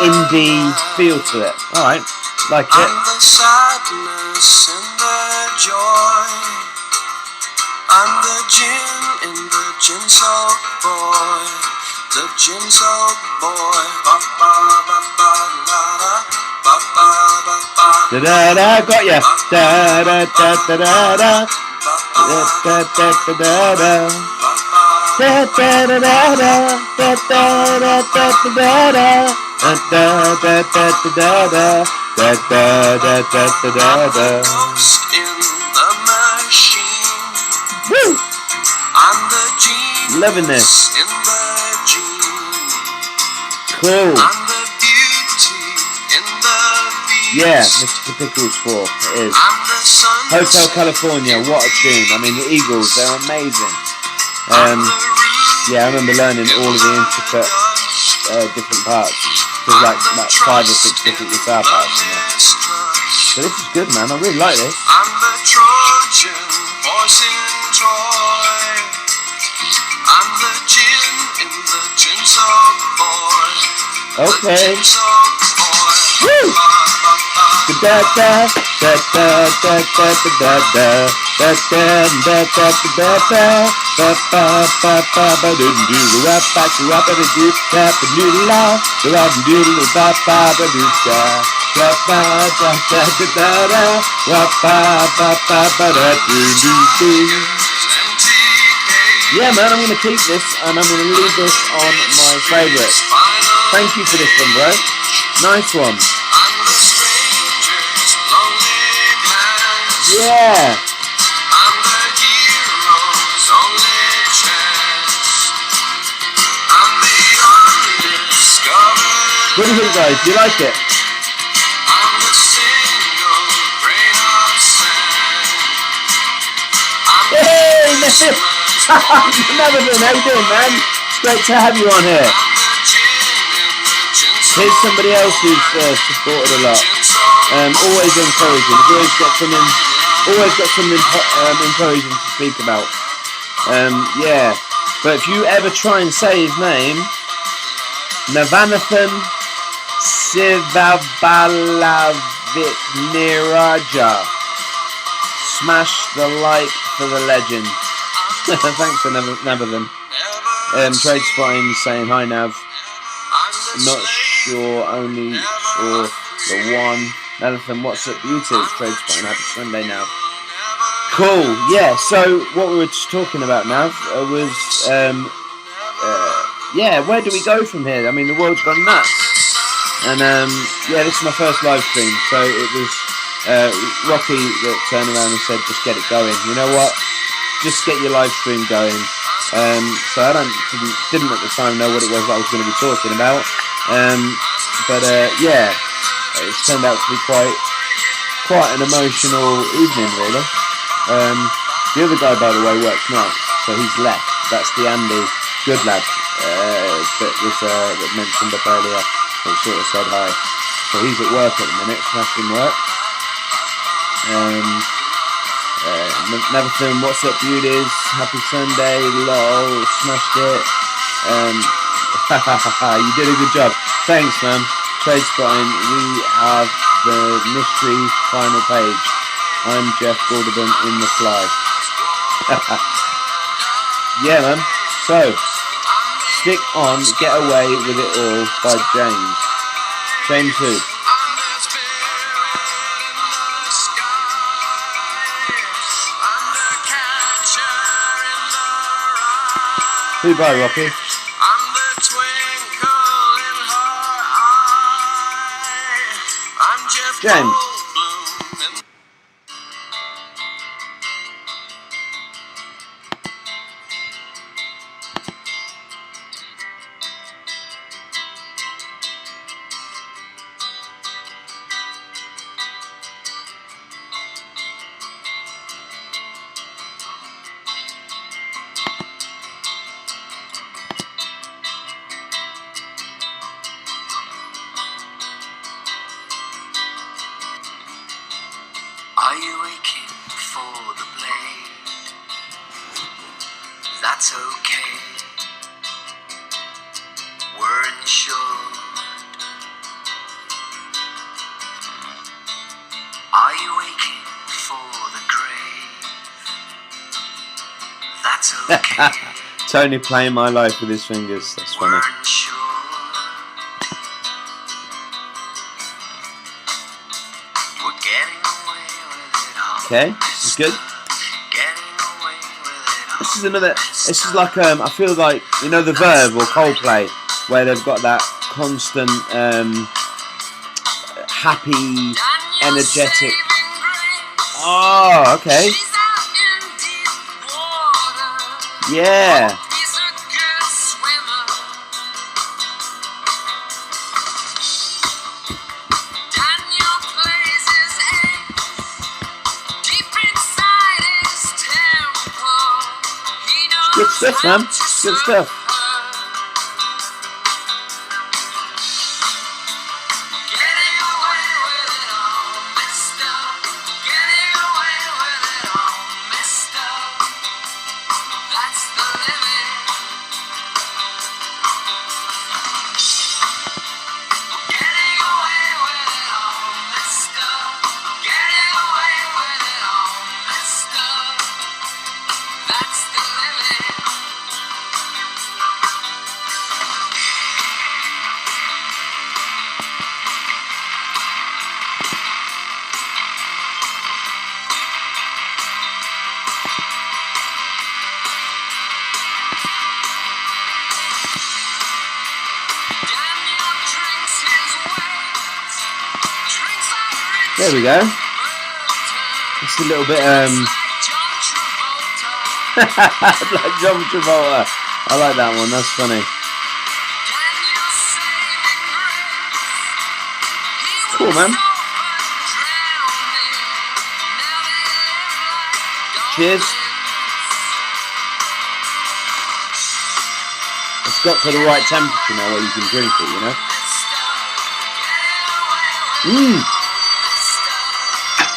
indie feel to it. Alright, like it. I'm the sadness in the joy. I'm the gin in the gin-soaked boy. The gin-soaked boy. Ba ba ba ba la la. Da da da, got ya. Da da da da da da. Da da da da da da. Da da da da da. Da da da da da da. Da da da da da da. Da da da da da da. Woo! Loving this. Cool. Yeah, Mr. Pickles 4, it is. Hotel California, what a tune. I mean, the Eagles, they're amazing. Yeah, I remember learning all of the intricate different parts. There's like about 5 or 6 different guitar parts in there. So this is good, man. I really like this. I'm the Trojan horse in Troy. I'm the gin in the gin soap boy. Okay. Woo! Da da da da da da da da da da da da da da da ba ba ba ba ba do do rap back rap it do tap do la rap do ba ba ba do da ba ba da da da da da rap ba ba ba ba da do do do. Yeah, man, I'm gonna keep this and I'm gonna leave this on my favourite. Thank you for this one, bro. Nice one. Yeah. I'm the hero's only chance. I'm the undiscovered. What do you think, guys? Do you like it? I'm the single grain of sand. I'm Hey, another one. How you doing, man? It's great to have you on here. the gin in the gin soap. Here's somebody else who's supported a lot. Always encouraging. Always got something encouraging to speak about. Yeah. But if you ever try and say his name, Navanathan Sivabalavit Niraja. Smash the like for the legend. Thanks to Navathan. Trade Spotting saying hi, Nav. Not sure, only for the one. Nathan, what's up, beauties? Trade Spotting, happy Sunday, Nav. Cool, yeah, so what we were just talking about, Nav, was, yeah, where do we go from here? I mean, the world's gone nuts. And, yeah, this is my first live stream, so it was Rocky that turned around and said, just get it going. You know what? Just get your live stream going. So I didn't at the time know what it was that I was going to be talking about. But yeah, it's turned out to be quite an emotional evening, really. The other guy, by the way, works nights, so he's left. That's the Andy, good lad, that mentioned up earlier, that sort of said hi. So he's at work at the minute, smashing work. Nevertheless, what's up, beauties? Happy Sunday, lol, smashed it. You did a good job. Thanks, man. Trade Spotting, we have the mystery final page. I'm Jeff Gordon in the fly. Yeah, man. So, stick on, get away with it all by James. James who? Who by, Rocky? I'm the twinkle in her eye. I'm Jeff James. Goldblum. Are you aching for the blade? That's okay. We're insured. Are you aching for the grave? That's okay. Tony playing my life with his fingers. That's funny. We're insured. We're getting away with it all. Okay, this is good. Getting away with it all. This is another. This is like I feel like you know the Verve or Coldplay, where they've got that constant happy, energetic. Oh, okay. Yeah. Good stuff, man. Good stuff. Getting away with it all, mister. Getting away with it all, mister. That's the living. Getting away with it all, mister. Getting away with it all, mister. That's the living. Daniel drinks his weight. Drinks like rich There we go. Burton. It's a little bit Like John Travolta. like John Travolta. I like that one. That's funny. Daniel's saving grace. He Cool, was man. open drowning. Now they live like Cheers. dolphins. It's got to the right temperature now where you can drink it, you know.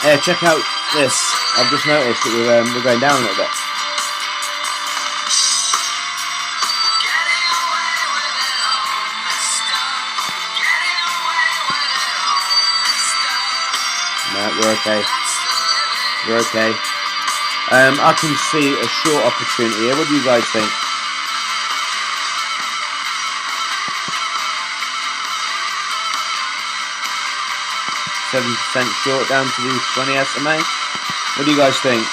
Yeah, check out this. I've just noticed that we're going down a little bit. No, we're okay. We're okay. I can see a short opportunity here. What do you guys think? 7% short down to the 20 SMA. What do you guys think?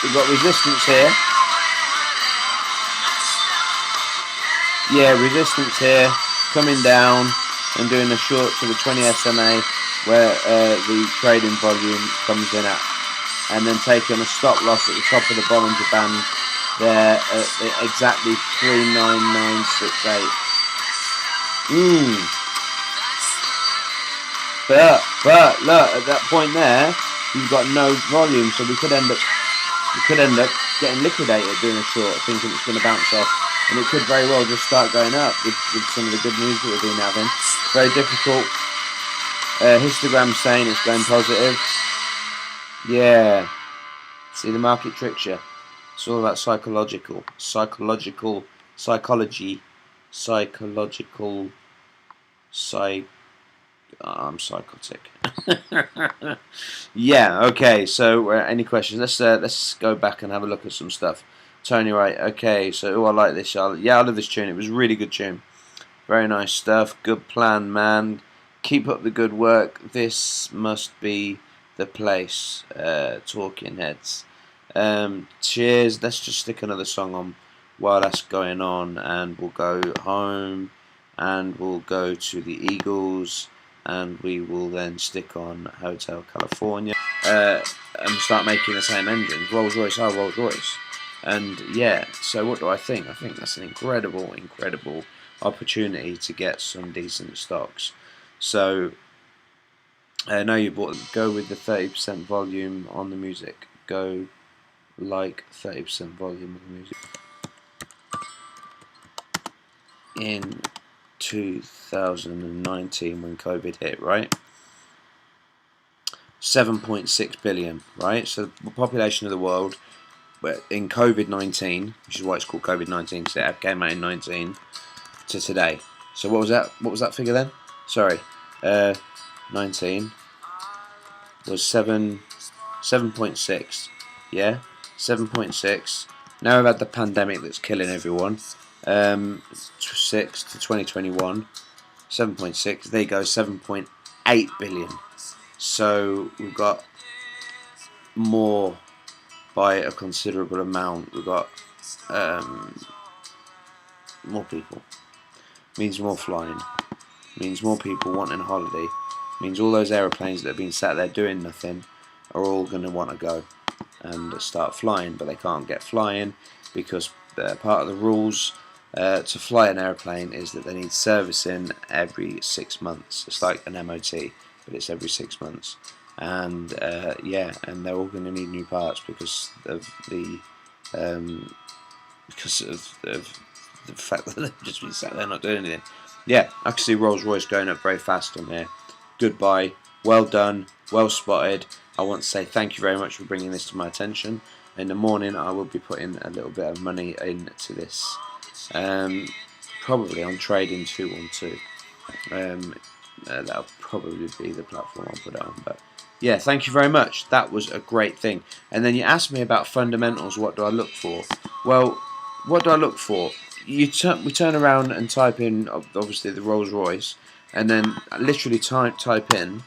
We've got resistance here. Yeah, resistance here, coming down and doing a short to the 20 SMA where the trading volume comes in at, and then taking a stop loss at the top of the Bollinger Band there at exactly 39968. But look, at that point there, you've got no volume, so we could end up getting liquidated doing a short, thinking it's going to bounce off, and it could very well just start going up with some of the good news that we've been having. Very difficult. Histogram saying it's going positive. Yeah. See, the market tricks you. It's all about psychology. I'm psychotic. Yeah. Okay. So, any questions? Let's go back and have a look at some stuff. Tony Wright. Okay. So, I like this. I love this tune. It was a really good tune. Very nice stuff. Good plan, man. Keep up the good work. This must be the place. Talking Heads. Cheers. Let's just stick another song on while that's going on, and we'll go home, and we'll go to the Eagles, and we will then stick on Hotel California and start making the same engines. Rolls Royce are Rolls Royce. And yeah, so what do I think? I think that's an incredible opportunity to get some decent stocks. So now you bought, go with the 30% volume on the music. Go like 30% volume on the music. In 2019 when COVID hit, right? 7.6 billion, right? So the population of the world in COVID-19, which is why it's called COVID-19, because it came out in 19 to today. So what was that? What was that figure then? Sorry, 19 was 7.6. Yeah, 7.6. Now we've had the pandemic that's killing everyone. 6 to 2021, 7.6. There you go, 7.8 billion. So we've got more by a considerable amount. We've got more people. Means more flying. Means more people wanting a holiday. Means all those aeroplanes that have been sat there doing nothing are all going to want to go and start flying, but they can't get flying because part of the rules to fly an aeroplane is that they need servicing every 6 months. It's like an MOT, but it's every 6 months. And yeah, and they're all going to need new parts because of the because of the fact that they've just been sat there not doing anything. Yeah, I can see Rolls Royce going up very fast on here. Goodbye, well done, well spotted. I want to say thank you very much for bringing this to my attention. In the morning, I will be putting a little bit of money into this, probably on Trading 212. That'll probably be the platform I'll put it on. But yeah, thank you very much. That was a great thing. And then you asked me about fundamentals. What do I look for? Well, what do I look for? We turn around and type in obviously the Rolls Royce, and then literally type in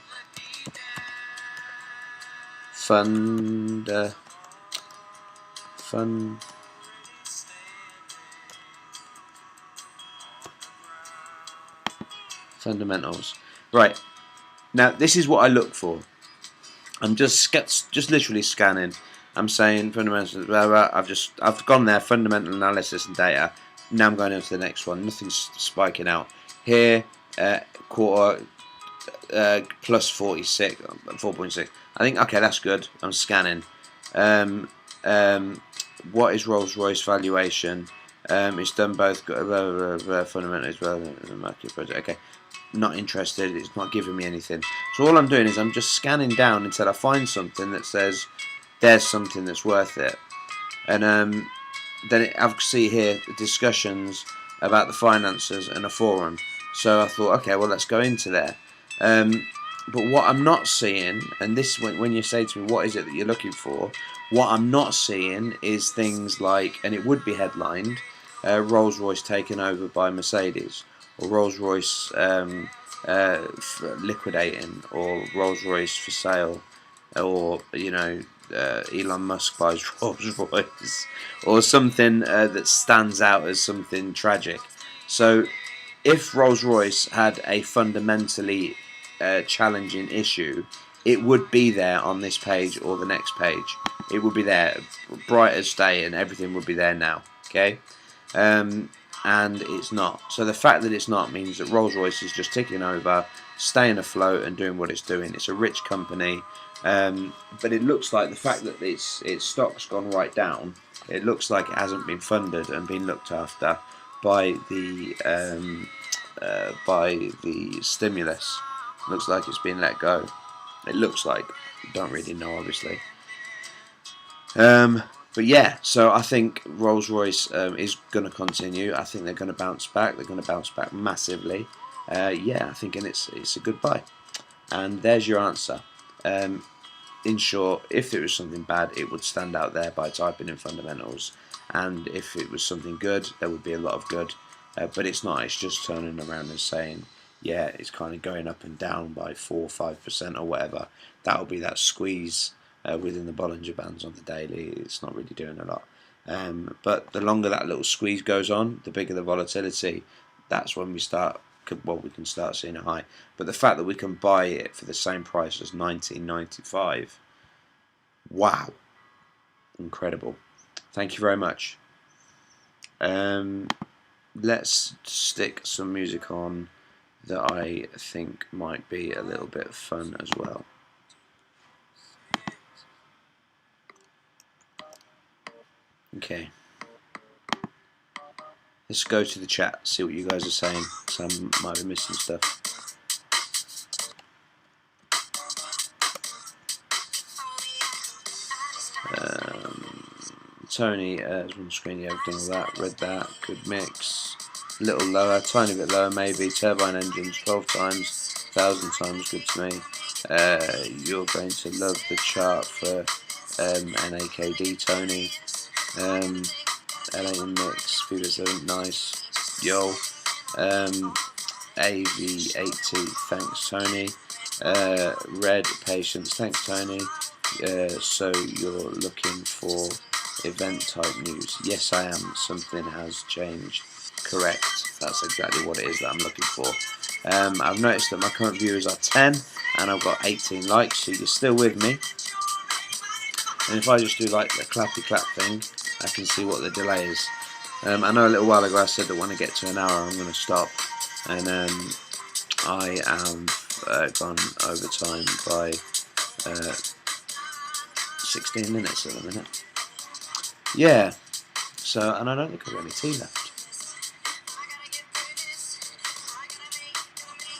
fundamentals. Right, now this is what I look for. I'm just literally scanning. I'm saying fundamentals. Blah, blah. I've gone there. Fundamental analysis and data. Now I'm going on to the next one. Nothing's spiking out here. Quarter plus 46, 4.6. I think okay, that's good. I'm scanning. What is Rolls Royce valuation? It's done both fundamentals as well as the market project. Okay. Not interested, it's not giving me anything. So all I'm doing is I'm just scanning down until I find something that says there's something that's worth it. And then I see here the discussions about the finances and a forum. So I thought, okay, well let's go into there. But what I'm not seeing, and this when you say to me what is it that you're looking for, what I'm not seeing is things like, and it would be headlined, Rolls Royce taken over by Mercedes, or Rolls Royce liquidating, or Rolls Royce for sale, or Elon Musk buys Rolls Royce, or something that stands out as something tragic. So if Rolls Royce had a fundamentally challenging issue, it would be there on this page or the next page. It would be there, bright as day, and everything would be there now. Okay. And it's not. So the fact that it's not means that Rolls Royce is just ticking over, staying afloat and doing what it's doing. It's a rich company, but it looks like the fact that its stock's gone right down, it looks like it hasn't been funded and been looked after by the stimulus. It looks like it's been let go. It looks like. Don't really know, obviously. But yeah, so I think Rolls Royce is going to continue. I think they're going to bounce back. They're going to bounce back massively. Yeah, I think it's a good buy. And there's your answer. In short, if it was something bad, it would stand out there by typing in fundamentals. And if it was something good, there would be a lot of good. But it's not. It's just turning around and saying, yeah, it's kind of going up and down by 4 or 5% or whatever. That'll be that squeeze within the Bollinger Bands on the daily. It's not really doing a lot. But the longer that little squeeze goes on, the bigger the volatility. That's when we can start seeing a high. But the fact that we can buy it for the same price as 1995, wow, incredible. Thank you very much. Let's stick some music on that I think might be a little bit fun as well. Okay. Let's go to the chat, see what you guys are saying. Some might be missing stuff. Tony is on screen. Yeah, I've done all that. Read that. Good mix. A little lower, tiny bit lower maybe. Turbine engines 12 times, 1,000 times. Good to me. You're going to love the chart for NAKD, Tony. LA mix, Fever7, nice. Yo. AV80, thanks Tony. Red Patience, thanks Tony. So you're looking for event type news? Yes, I am. Something has changed. Correct. That's exactly what it is that I'm looking for. I've noticed that my current viewers are 10 and I've got 18 likes, so you're still with me. And if I just do like the clappy clap thing, I can see what the delay is. I know a little while ago I said that when I get to an hour I'm going to stop, and I am gone over time by 16 minutes at the minute. yeah. So, and I don't think I've got any tea left.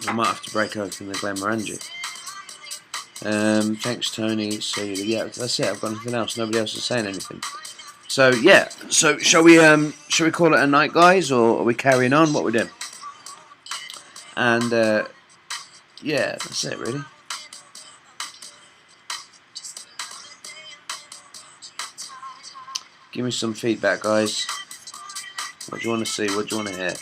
I might have to break open the Glenmorangie. Thanks, Tony. So yeah, that's it. I've got nothing else. Nobody else is saying anything. So yeah. So shall we call it a night, guys, or are we carrying on? What we doing? And yeah, that's it really. Give me some feedback, guys. What do you want to see? What do you want to hear?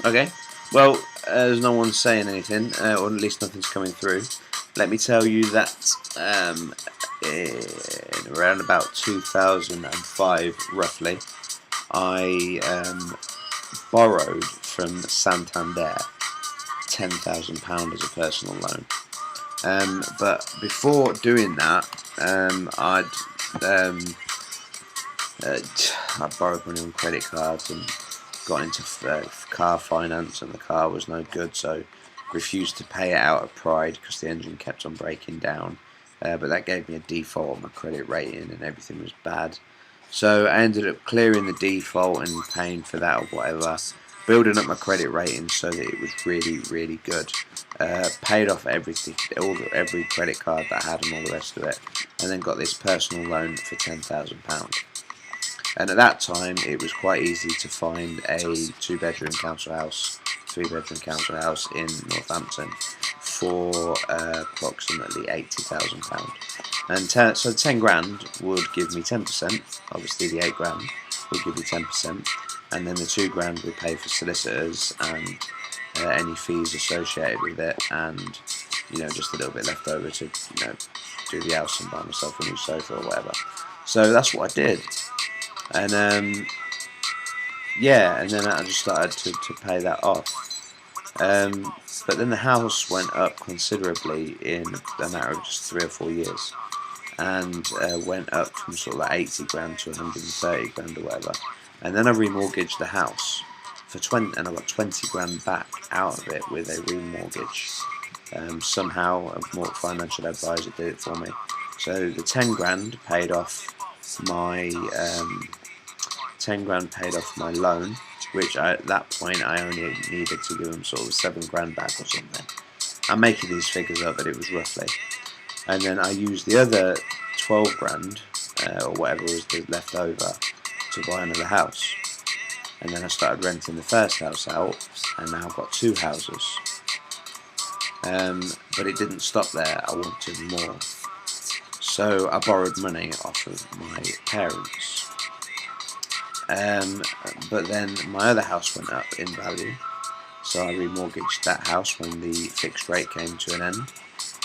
Okay, well, as no one's saying anything, or at least nothing's coming through, let me tell you that in around about 2005, roughly, I borrowed from Santander £10,000 as a personal loan. But before doing that, I borrowed money on credit cards and got into car finance, and the car was no good, so refused to pay it out of pride because the engine kept on breaking down. But that gave me a default on my credit rating and everything was bad. So I ended up clearing the default and paying for that or whatever, building up my credit rating so that it was really, really good. Paid off everything, every credit card that I had and all the rest of it, and then got this personal loan for £10,000. And at that time, it was quite easy to find a 2-bedroom council house, 3-bedroom council house in Northampton for approximately £80,000. And so 10 grand would give me 10%. Obviously, the 8 grand would give me 10%, and then the 2 grand would pay for solicitors and any fees associated with it, and just a little bit left over to do the house and buy myself a new sofa or whatever. So that's what I did. And yeah, and then I just started to pay that off. But then the house went up considerably in a matter of just 3 or 4 years, and went up from sort of like 80 grand to 130 grand or whatever. And then I remortgaged the house for 20, and I got 20 grand back out of it with a remortgage. Somehow a more financial advisor did it for me. So the 10 grand paid off my 10 grand paid off my loan, which at that point I only needed to give them sort of 7 grand back or something. I'm making these figures up, but it was roughly. And then I used the other 12 grand or whatever was left over to buy another house. And then I started renting the first house out, and now I've got 2 houses. But it didn't stop there. I wanted more. So I borrowed money off of my parents. But then my other house went up in value, so I remortgaged that house when the fixed rate came to an end,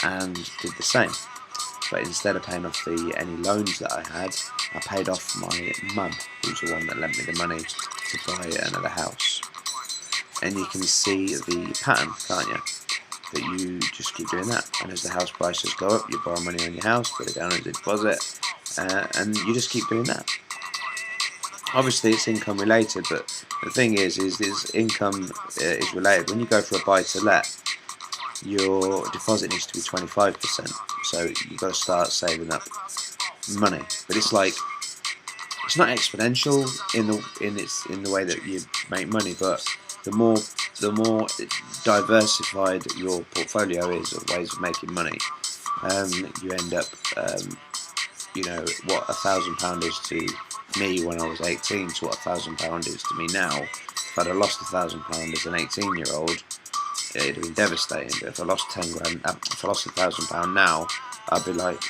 and did the same. But instead of paying off any loans that I had, I paid off my mum, who's the one that lent me the money to buy another house. And you can see the pattern, can't you? That you just keep doing that, and as the house prices go up, you borrow money on your house, put it down as a deposit, and you just keep doing that. Obviously it's income related, but the thing is income is related. When you go for a buy to let, your deposit needs to be 25%, so you've got to start saving up money. But it's like, it's not exponential in the way that you make money, but the more diversified your portfolio is of ways of making money, you end up what £1,000 is to me when I was 18 to what £1,000 is to me now. If I'd have lost £1,000 as an 18-year-old, it'd have been devastating. But if I lost 10 grand, if I lost £1,000 now, I'd be like,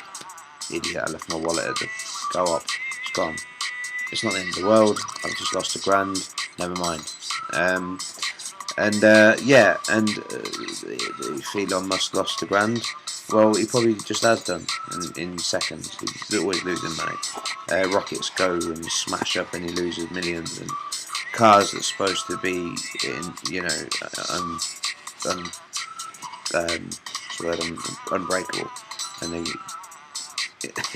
idiot, I left my wallet at the go-op, it's gone. It's not the end of the world, I've just lost £1 grand, never mind. If Elon Musk lost £1 grand, well, he probably just has done in seconds. He's always losing money. Rockets go and smash up and he loses millions, and cars that's supposed to be unbreakable, and he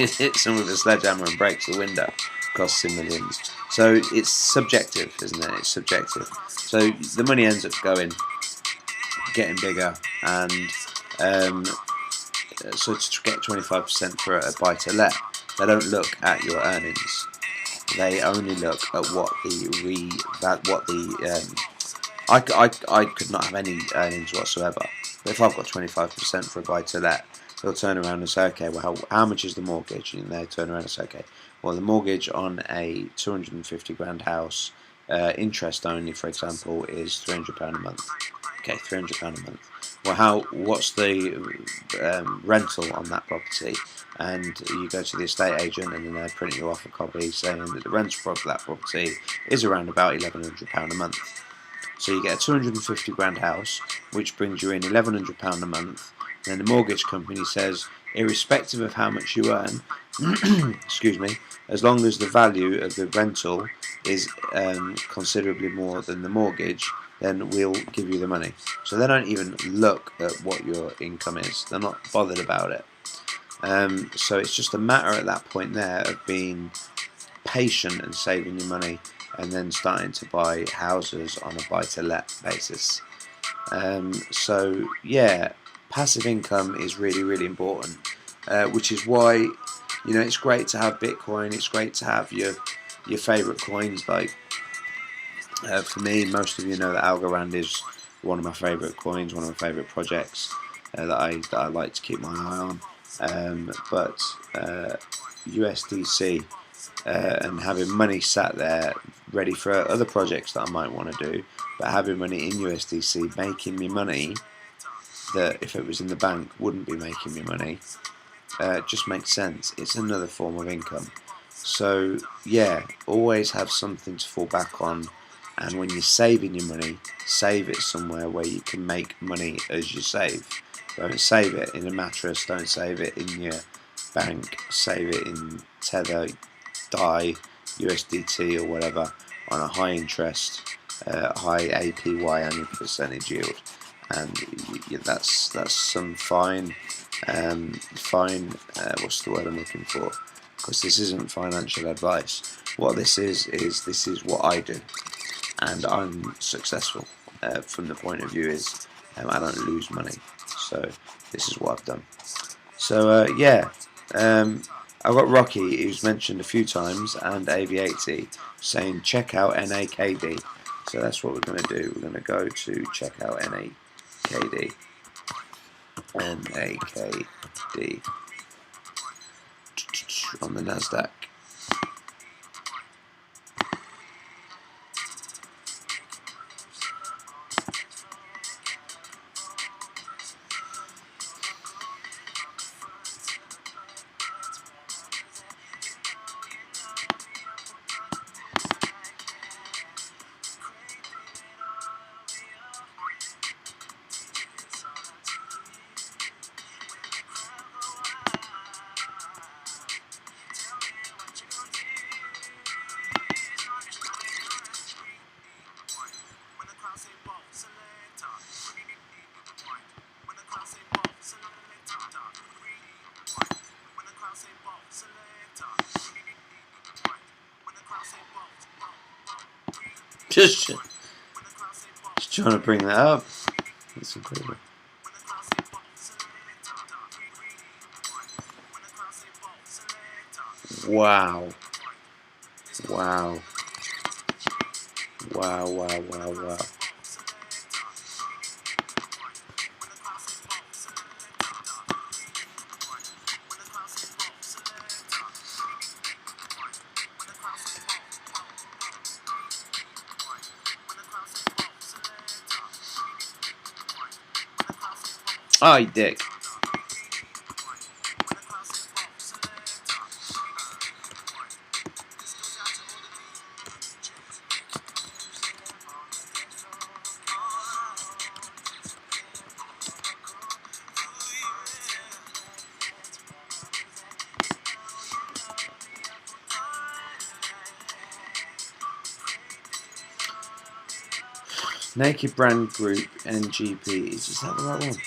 hits them with a sledgehammer and breaks the window, costs him millions. So it's subjective, isn't it? It's subjective. So the money ends up getting bigger, and so to get 25% for a buy to let, they don't look at your earnings. They only look at what I could not have any earnings whatsoever. But if I've got 25% for a buy to let, they'll turn around and say, okay, well, how much is the mortgage? And they turn around and say, okay, well, the mortgage on a 250 grand house, interest only, for example, is £300 a month. Okay, £300 a month. Well, what's the rental on that property? And you go to the estate agent, and then they print you off a copy saying that the rental for that property is around about £1,100 a month. So you get a 250 grand house, which brings you in £1,100 a month. Then the mortgage company says, irrespective of how much you earn, excuse me, as long as the value of the rental is considerably more than the mortgage, then we'll give you the money. So they don't even look at what your income is. They're not bothered about it. So it's just a matter at that point there of being patient and saving your money, and then starting to buy houses on a buy-to-let basis. So yeah, passive income is really, really important, which is why it's great to have Bitcoin. It's great to have your favorite coins. Like for me, most of you know that Algorand is one of my favorite coins, one of my favorite projects that I like to keep my eye on. But USDC. And having money sat there ready for other projects that I might want to do, but having money in USDC making me money that if it was in the bank wouldn't be making me money, just makes sense. It's another form of income. So yeah, always have something to fall back on, and when you're saving your money, save it somewhere where you can make money as you save. Don't save it in a mattress, don't save it in your bank, save it in Tether, DAI, USDT or whatever on a high interest, high APY annual percentage yield, and that's some fine, what's the word I'm looking for? Because this isn't financial advice. What this is what I do, and I'm successful. From the point of view is I don't lose money, so this is what I've done. So yeah. I've got Rocky, who's mentioned a few times, and AV80 saying check out NAKD. So that's what we're going to do. We're going to go to check out NAKD. NAKD on the Nasdaq. Just trying to bring that up. That's incredible. Wow. Wow. Wow, wow, wow, wow. Oh, you dick. Naked Brand Group NGP. Is that the right one?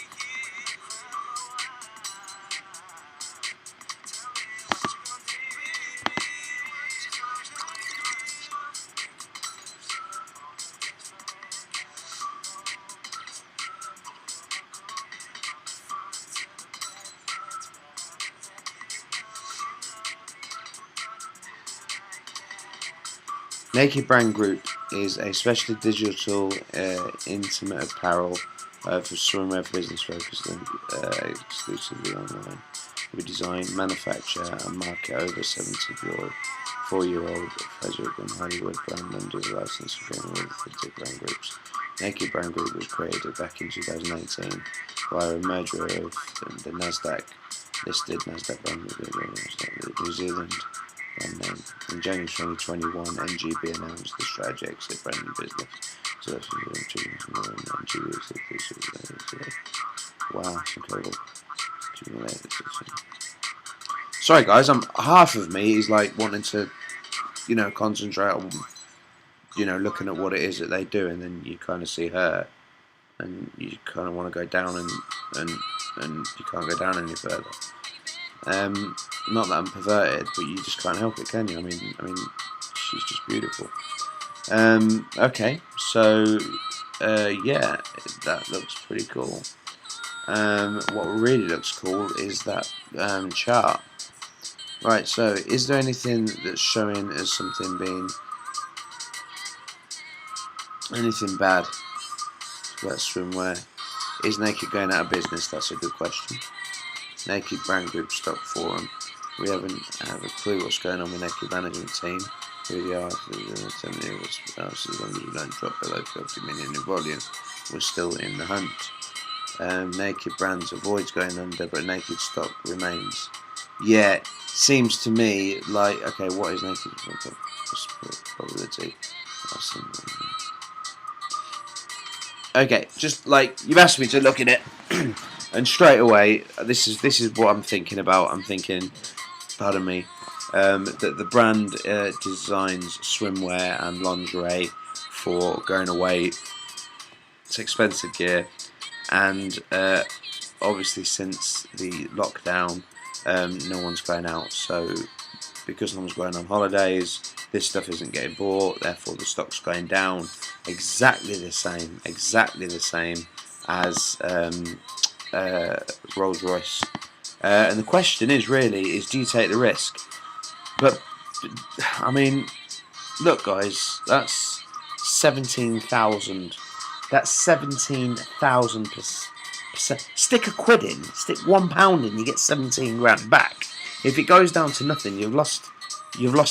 Naked Brand Group is a specialty digital intimate apparel for swimwear business focused and exclusively online. We design, manufacture and market over 74-year-old Frederick and Hollywood brand under the license agreement with the brand groups. Naked Brand Group was created back in 2018 via a merger of the Nasdaq listed Nasdaq brand with the New Zealand brand name. In January 2021, NGB announced the strategy exit brand new business. So that's wow, that's incredible. Sorry guys, half of me is like wanting to, concentrate on, looking at what it is that they do, and then you kind of see her, and you kind of want to go down, and you can't go down any further. Not that I'm perverted, but you just can't help it, can you? I mean, she's just beautiful. Okay, so yeah, that looks pretty cool. What really looks cool is that chart. Right, so is there anything that's showing as something being anything bad about swimwear? Is Naked going out of business? That's a good question. Naked Brand Group stock forum. We haven't have a clue what's going on with Naked management team. Who they are? As long as we don't drop below 30 million in volume, we're still in the hunt. Naked Brands avoids going under, but Naked stock remains. Yeah, seems to me like, okay, what is Naked probability? Okay, just like you've asked me to look at it, and straight away, this is what I'm thinking about. I'm thinking, pardon me, that the brand designs swimwear and lingerie for going away. It's expensive gear, and obviously since the lockdown, no one's going out. So because no one's going on holidays, this stuff isn't getting bought. Therefore, the stock's going down. Exactly the same as Rolls-Royce. And the question is really, do you take the risk? But I mean, look, guys, that's 17,000. That's 17,000%. Stick a quid in, stick £1 in, you get 17 grand back. If it goes down to nothing, you've lost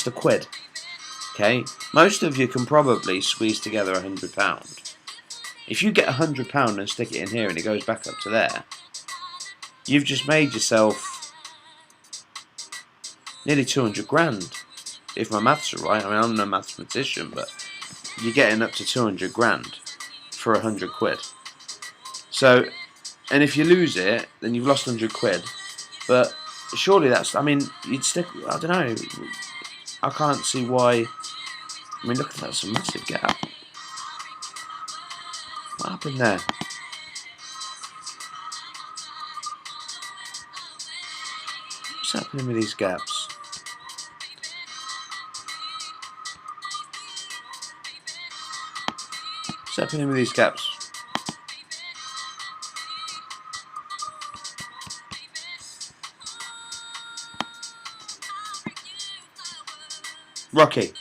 a quid. Okay, most of you can probably squeeze together £100. If you get £100 and stick it in here and it goes back up to there, you've just made yourself nearly 200 grand. If my maths are right, I mean, I'm no mathematician, but you're getting up to 200 grand for 100 quid. So, and if you lose it, then you've lost 100 quid. But surely that's, I mean, you'd stick, I don't know, I can't see why. I mean, look, that's a massive gap. What happened there? What's happening with these gaps? What's happening with these gaps? Rocky,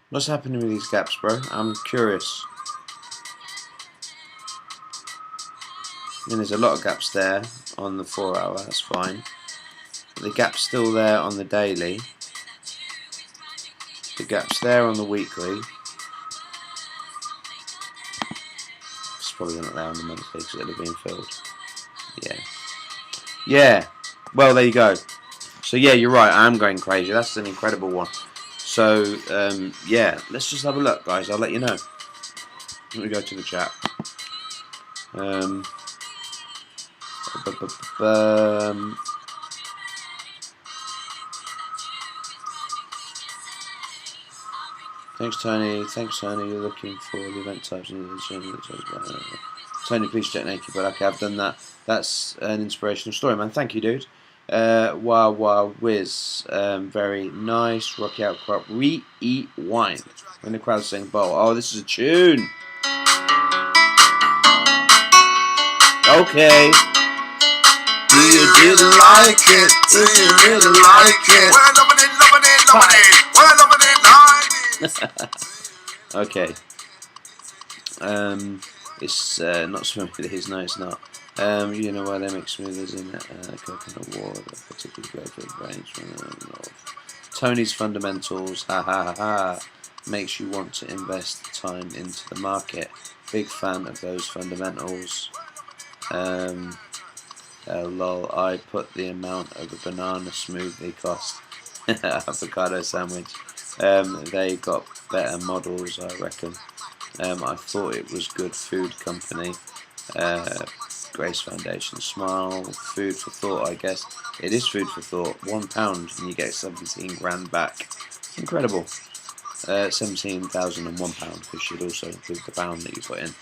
what's happening with these gaps, bro? I'm curious. I mean, there's a lot of gaps there on the 4 hour, that's fine. But the gap's still there on the daily. The gap's there on the weekly. It's probably not there on the monthly because it'll have been filled. Yeah. Yeah. Well, there you go. So yeah, you're right, I am going crazy. That's an incredible one. So yeah, let's just have a look, guys. I'll let you know. Let me go to the chat. Thanks, Tony. Thanks, Tony. You're looking for the event types and the Tony, please check Naked. But okay, I've done that. That's an inspirational story, man. Thank you, dude. Wow, whiz. Very nice. Rocky Outcrop. Re-eat wine. When the crowd sing bowl. Oh, this is a tune. Okay. Do you really like it? Do you really like it? Well, loving it, loving it, loving it. Well, loving it, like it. Okay. It's not smoothies. No, it's not. You know why they make smoothies in coconut water, particularly great for the brains. Tony's fundamentals. Ha ha ha ha. Makes you want to invest time into the market. Big fan of those fundamentals. Lol, I put the amount of a banana smoothie cost. Avocado sandwich. They got better models, I reckon. I thought it was good food company. Grace Foundation smile. Food for thought, I guess. It is food for thought. £1 and you get 17 grand back. Incredible. £17,001 because should also include the pound that you put in.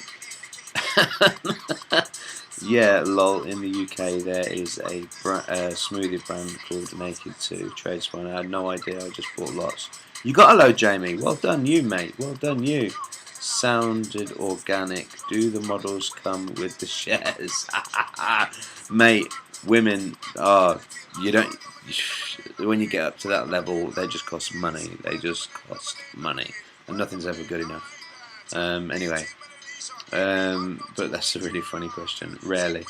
Yeah, lol. In the UK, there is a smoothie brand called Naked 2 Tradesman. I had no idea. I just bought lots. You got a load, Jamie. Well done, you, mate. Well done, you. Sounded organic. Do the models come with the shares? Mate, women. You don't. When you get up to that level, they just cost money. They just cost money, and nothing's ever good enough. Anyway. But that's a really funny question. Rarely.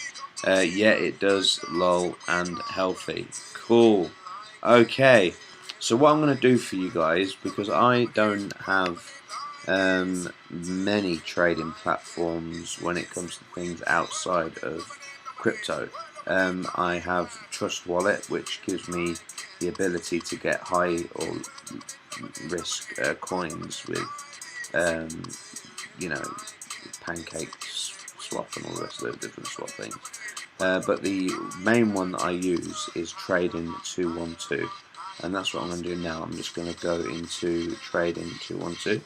Yeah, it does. Lol, and healthy. Cool. Okay. So what I'm going to do for you guys, because I don't have many trading platforms when it comes to things outside of crypto. I have Trust Wallet, which gives me the ability to get high or risk coins with, pancake swap and all the rest of those different swap things. But the main one that I use is Trading 212, and that's what I'm going to do now. I'm just going to go into Trading 212,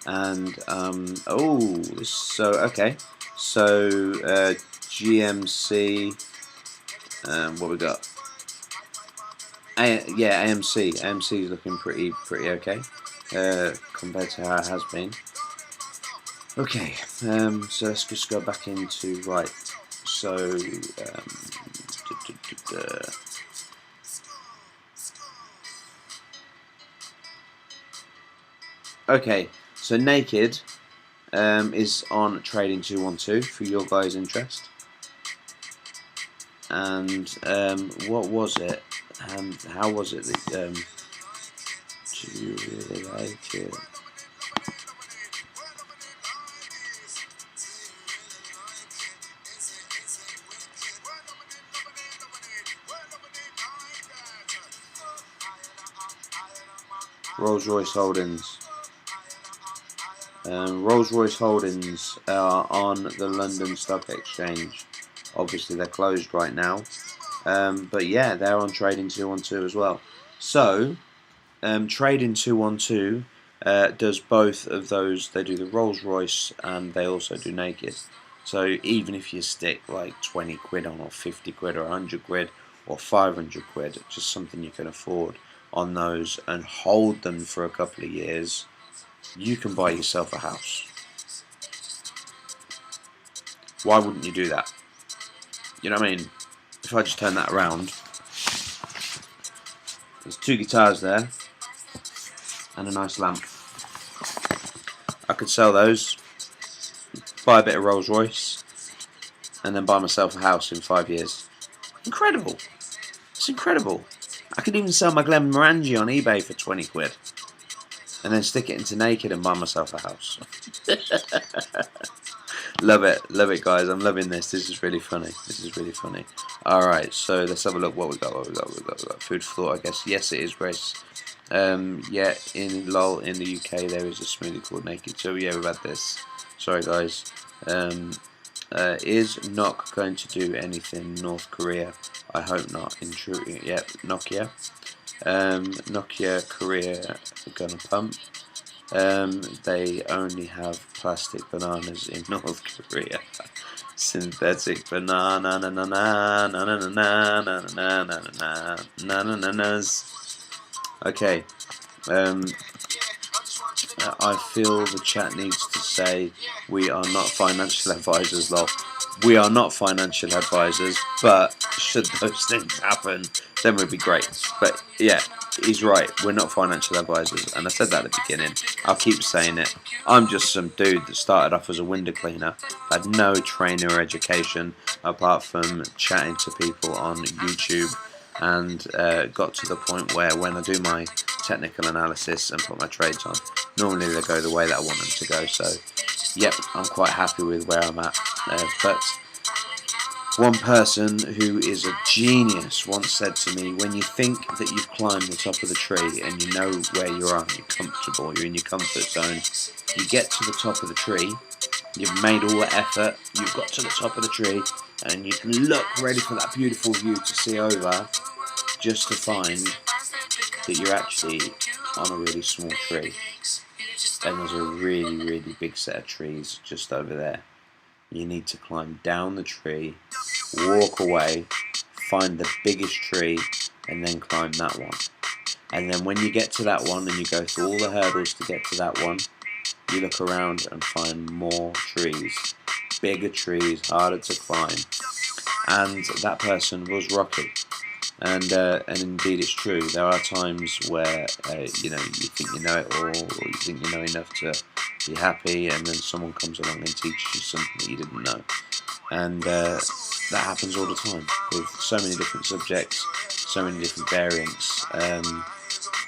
and GMC. What we got? AMC. AMC is looking pretty okay compared to how it has been. Okay, so let's just go back into Wrights. So, okay, so Naked is on Trading 212 for your guys' interest. And what was it? How was it that do you really like it? Rolls-Royce Holdings. Rolls-Royce Holdings are on the London Stock Exchange. Obviously they're closed right now. But yeah, they're on Trading 212 as well. So, Trading 212 does both of those. They do the Rolls-Royce and they also do Naked. So even if you stick like 20 quid on, or 50 quid, or 100 quid, or 500 quid, just something you can afford on those, and hold them for a couple of years, you can buy yourself a house. Why wouldn't you do that? You know what I mean? If I just turn that around, there's 2 guitars there and a nice lamp. I could sell those, buy a bit of Rolls Royce, and then buy myself a house in 5 years. Incredible! It's incredible. I could even sell my Glenmorangie on eBay for 20 quid, and then stick it into Naked and buy myself a house. Love it, guys. I'm loving this. This is really funny. Alright, so let's have a look what we got. We got food for thought, I guess. Yes, it is, Grace. Yeah, in the UK there is a smoothie called Naked. So yeah, we've had this. Sorry, guys. Is NOK going to do anything North Korea? I hope not. Yep, Nokia. Nokia Korea are gonna pump. They only have plastic bananas in North Korea. Synthetic banana Okay. I feel the chat needs to say we are not financial advisors, lol. We are not financial advisors, but should those things happen, then would be great. But yeah, he's right. We're not financial advisors, and I said that at the beginning. I'll keep saying it. I'm just some dude that started off as a window cleaner. I had no training or education apart from chatting to people on YouTube, and got to the point where when I do my technical analysis and put my trades on, normally they go the way that I want them to go. So, yep, I'm quite happy with where I'm at. But one person who is a genius once said to me, when you think that you've climbed the top of the tree and you know where you are, you're comfortable, you're in your comfort zone, you get to the top of the tree, you've made all the effort, you've got to the top of the tree, and you can look ready for that beautiful view to see over, just to find that you're actually on a really small tree. And there's a really, really big set of trees just over there. You need to climb down the tree, walk away, find the biggest tree, and then climb that one. And then when you get to that one and you go through all the hurdles to get to that one, you look around and find more trees, bigger trees, harder to climb. And that person was Rocky. And indeed it's true. There are times where you think you know it all, or you think you know enough to be happy, and then someone comes along and teaches you something that you didn't know. And that happens all the time with so many different subjects, so many different variants.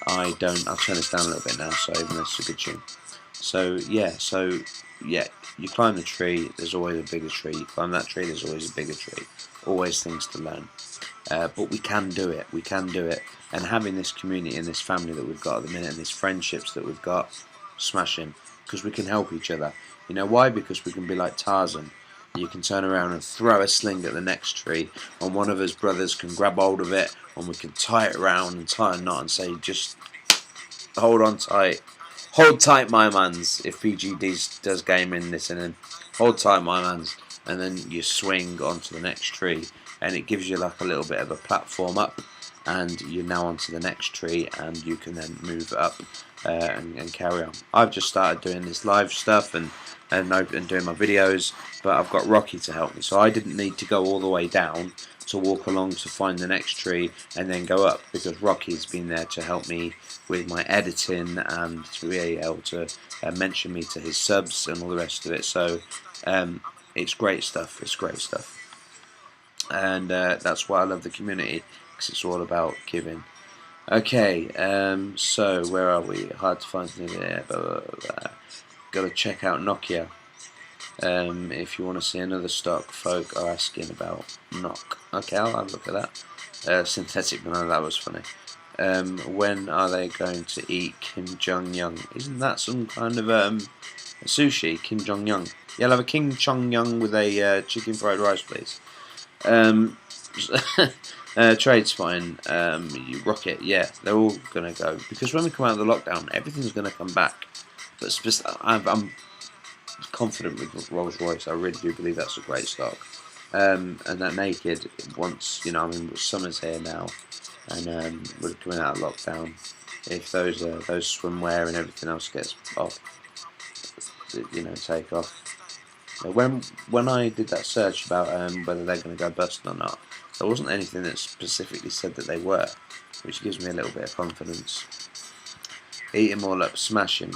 I'll turn this down a little bit now, so even though it's a good tune. So yeah, you climb the tree, there's always a bigger tree. You climb that tree, there's always a bigger tree. Always things to learn. But we can do it. We can do it. And having this community and this family that we've got at the minute, and these friendships that we've got, smashing, because we can help each other. You know why? Because we can be like Tarzan. You can turn around and throw a sling at the next tree, and one of us brothers can grab hold of it, and we can tie it around and tie a knot and say, just hold on tight. Hold tight, my mans. If PG does gaming listening, hold tight, my mans. And then you swing onto the next tree, and it gives you like a little bit of a platform up, and you're now onto the next tree, and you can then move up and carry on. I've just started doing this live stuff and doing my videos, but I've got Rocky to help me, so I didn't need to go all the way down to walk along to find the next tree and then go up, because Rocky's been there to help me with my editing and to be able to mention me to his subs and all the rest of it. So it's great stuff. It's great stuff. And that's why I love the community, because it's all about giving. Okay, so where are we? Hard to find something there. Got to check out Nokia. If you want to see another stock, folk are asking about Nock. Okay, I'll have a look at that. Synthetic banana, that was funny. When are they going to eat Kim Jong-un? Isn't that some kind of sushi? Kim Jong-un. Yeah, I'll have a Kim Jong-un with a chicken fried rice, please. Trade spine, you Rocket, yeah, they're all gonna go, because when we come out of the lockdown, everything's gonna come back. But I'm confident with Rolls Royce. I really do believe that's a great stock. And that Naked, once summer's here now, and we're coming out of lockdown. If those swimwear and everything else gets off, take off. When I did that search about whether they're going to go bust or not, there wasn't anything that specifically said that they were, which gives me a little bit of confidence. Eat him all up, smash him.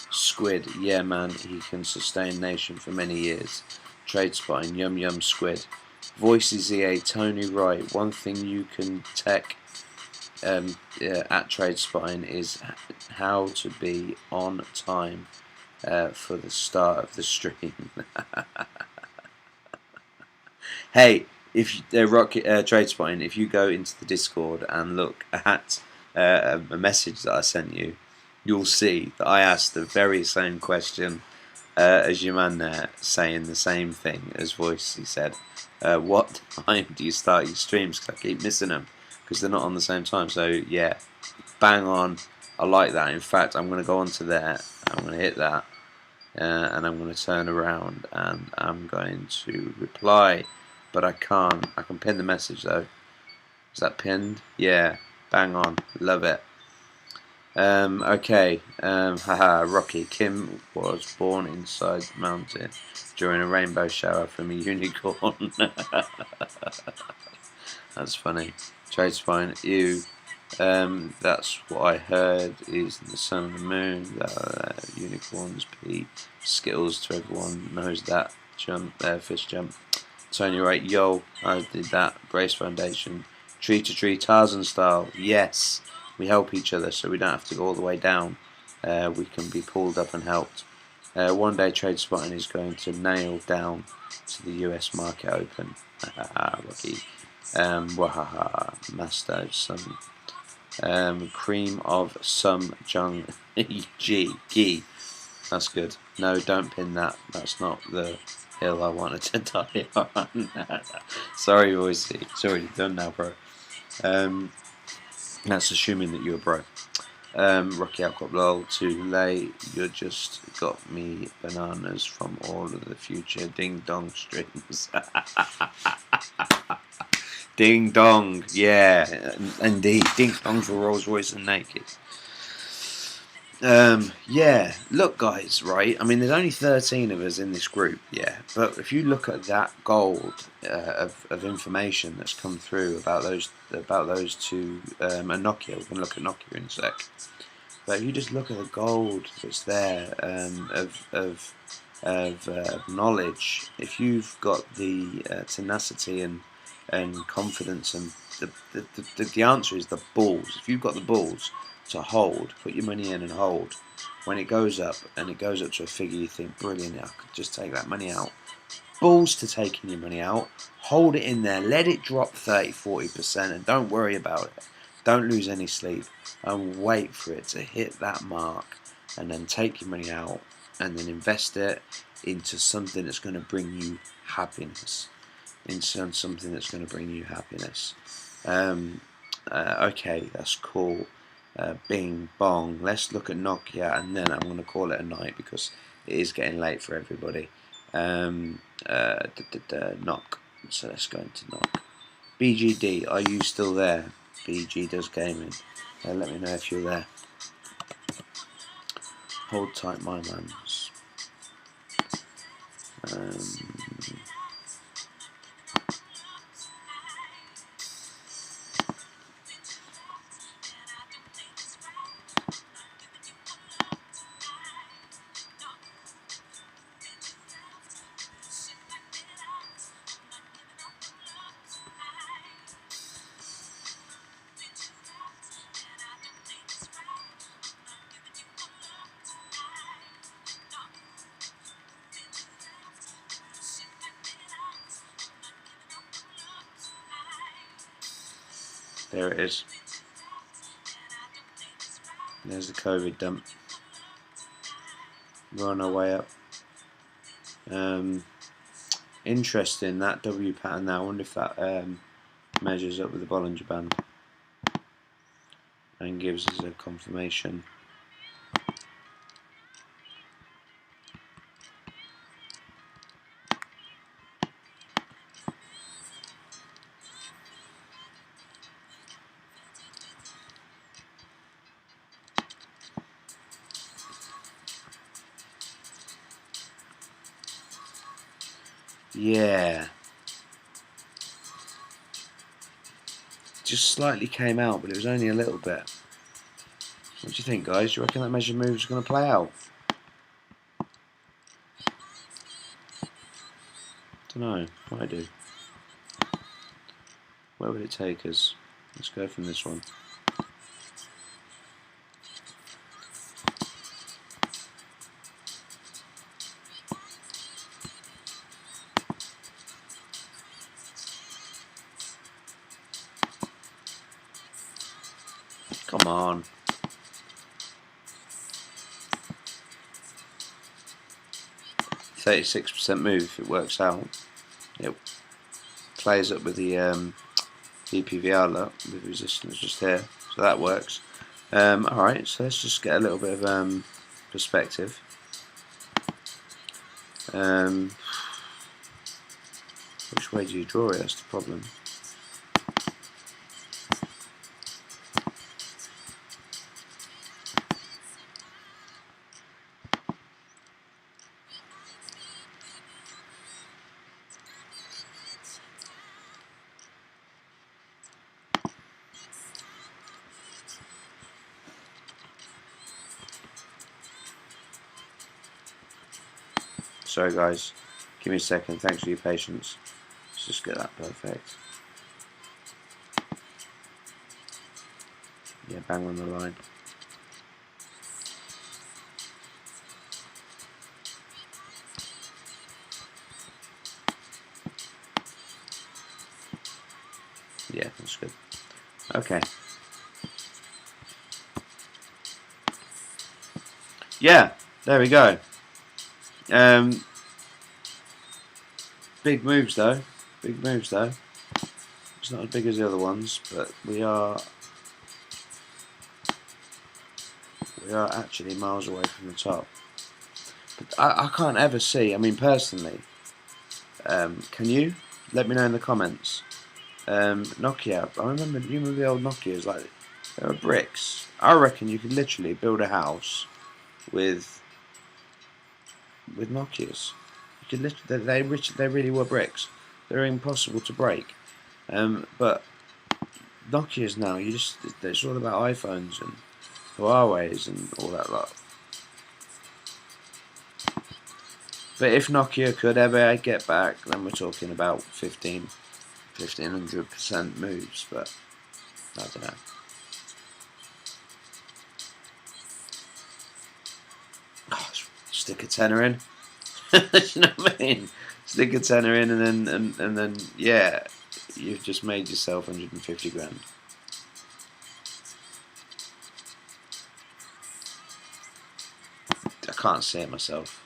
Squid, yeah man, he can sustain nation for many years. Trade spine, yum yum squid. Voices EA, Tony Wright. One thing you can tech at Trade Spine is how to be on time for the start of the stream. Hey, if Trade Spine, if you go into the Discord and look at a message that I sent you, you'll see that I asked the very same question as your man there, saying the same thing as Voice. He said, what time do you start your streams? Because I keep missing them because they're not on the same time. So yeah, bang on. I like that. In fact, I'm going to go onto there. I'm going to hit that, and I'm going to turn around and I'm going to reply. But I can't. I can pin the message though. Is that pinned? Yeah. Bang on. Love it. Okay. Haha. Rocky. Kim was born inside the mountain during a rainbow shower from a unicorn. That's funny. Trade spine. Ew. That's what I heard is the sun and the moon. Unicorns pee. Skittles to everyone knows that. Jump. Fish jump. Tony Wright. Yo. I did that. Brace foundation. Tree to tree Tarzan style. Yes. We help each other so we don't have to go all the way down. We can be pulled up and helped. One day trade spotting is going to nail down to the US market open. Rocky. Wahaha. Master. Some cream of some jung ghee. That's good. No, don't pin that. That's not the hill I wanted to die on. Sorry, Voicey. It's already done now, bro. That's assuming that you're bro. Rocky Outcrop lol. Too late. You just got me bananas from all of the future ding dong strings. Ding dong, yeah, indeed. Ding dong for Rolls Royce and naked. Yeah, look, guys, right? I mean, there's only 13 of us in this group, yeah. But if you look at that gold of information that's come through about those two, and Nokia, we can look at Nokia in a sec. But if you just look at the gold that's there of knowledge, if you've got the tenacity and confidence, and the answer is the balls. If you've got the balls to hold, put your money in and hold. When it goes up and it goes up to a figure, you think, brilliant, I could just take that money out. Balls to taking your money out, hold it in there, let it drop 30-40% and don't worry about it. Don't lose any sleep and wait for it to hit that mark and then take your money out and then invest it into something that's going to bring you happiness. Into something that's going to bring you happiness. Okay, that's cool. Bing bong. Let's look at Nokia and then I'm going to call it a night because it is getting late for everybody. Knock. So let's go into knock. BGD, are you still there? BG does gaming. Let me know if you're there. Hold tight, my mans. There it is. There's the COVID dump. We're on our way up. Interesting, that W pattern there. I wonder if that measures up with the Bollinger Band and gives us a confirmation. Yeah. Just slightly came out, but it was only a little bit. What do you think, guys? Do you reckon that measure move is going to play out? Don't know. What I do. Where would it take us? Let's go from this one. Come on. %36% move if it works out. It plays up with the DPVR look with resistance just here, so that works. Alright, so let's just get a little bit of perspective. Which way do you draw it? That's the problem. Sorry guys, give me a second. Thanks for your patience. Let's just get that perfect. Yeah, bang on the line. Yeah, that's good. Okay. Yeah, there we go. Big moves though. Big moves though. It's not as big as the other ones, but we are actually miles away from the top. But I can't ever see. I mean, personally, can you? Let me know in the comments. Nokia. You remember the old Nokias? Like, they were bricks. I reckon you could literally build a house with Nokias. You could literally, they really were bricks. They're impossible to break. But Nokias now, it's all about iPhones and Huawei's and all that lot. But if Nokia could ever get back, then we're talking about 1500% moves. But I don't know. Oh, stick a tenner in. You know what I mean? Stick a tenner in, and then yeah, you've just made yourself 150 grand. I can't see it myself.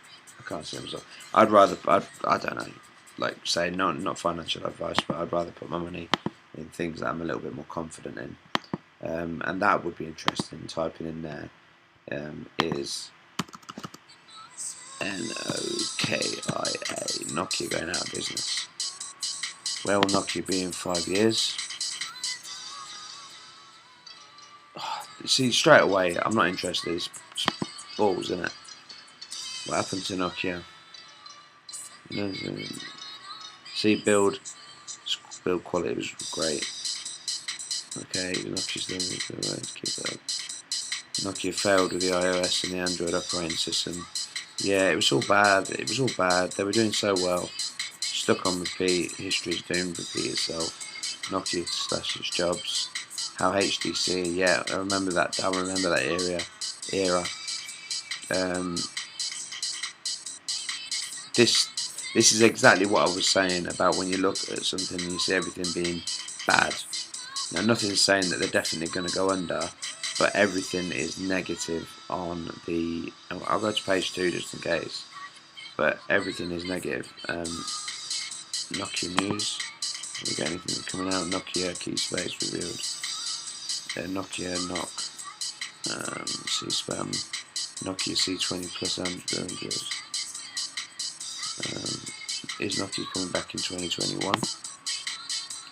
I don't know. Like say not financial advice, but I'd rather put my money in things that I'm a little bit more confident in. And that would be interesting. Typing in there is Nokia, Nokia going out of business. Where will Nokia be in 5 years? See, straight away, I'm not interested. It's balls, isn't it? What happened to Nokia? See, build quality was great. Okay, Nokia's doing it. Keep it up. Nokia failed with the iOS and the Android operating system. Yeah, it was all bad. They were doing so well. Stuck on repeat. History's doomed. Repeat itself. Nokia slashes jobs. How HTC? Yeah, I remember that. Era. This is exactly what I was saying about when you look at something and you see everything being bad. Now, nothing's saying that they're definitely going to go under, but everything is negative on the. I'll go to page 2 just in case, but everything is negative. Nokia news. Have we got anything coming out? Nokia key space revealed. Nokia knock. C spam. Nokia C20 plus 100. Is Nokia coming back in 2021?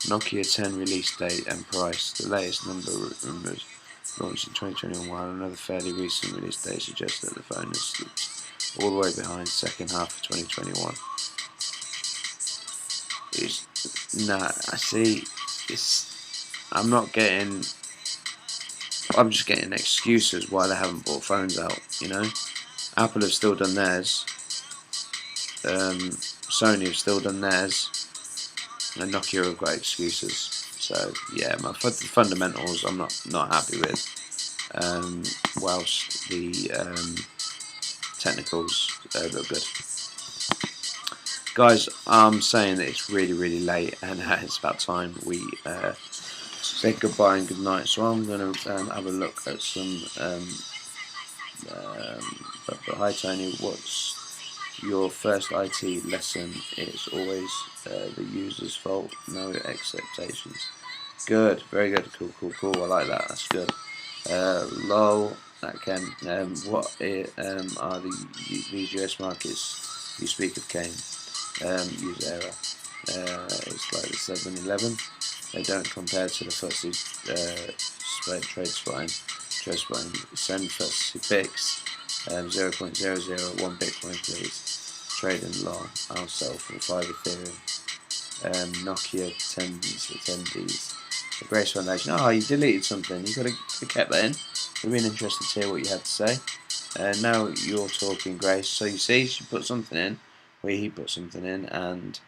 Nokia 10 release date and price. The latest number rumours launched in 2021, while another fairly recent release date suggests that the phone is slipped all the way behind second half of 2021. I see. I'm just getting excuses why they haven't brought phones out. You know, Apple have still done theirs. Sony have still done theirs, and Nokia have got excuses. So yeah, my fundamentals I'm not happy with. Whilst the technicals look good. Guys, I'm saying that it's really late, and it's about time we say goodbye and good night. So I'm going to have a look at some. But hi Tony, what's your first IT lesson? It's always the user's fault, no acceptations. Good, very good, cool. I like that. That's good. Lol, that can. What are these US markets you speak of, Kane? Use error. It's like the 7-Eleven. They don't compare to the FTSE trade spine. Send FTSE Bix 0.001 Bitcoin, please. Trade in long. I'll sell for 5 Ethereum. Nokia 10Ds. The Grace Foundation. Oh, you deleted something. You could have kept that in. I've been interested to hear what you had to say. Now you're talking, Grace. So you see, she put something in. where he put something in, and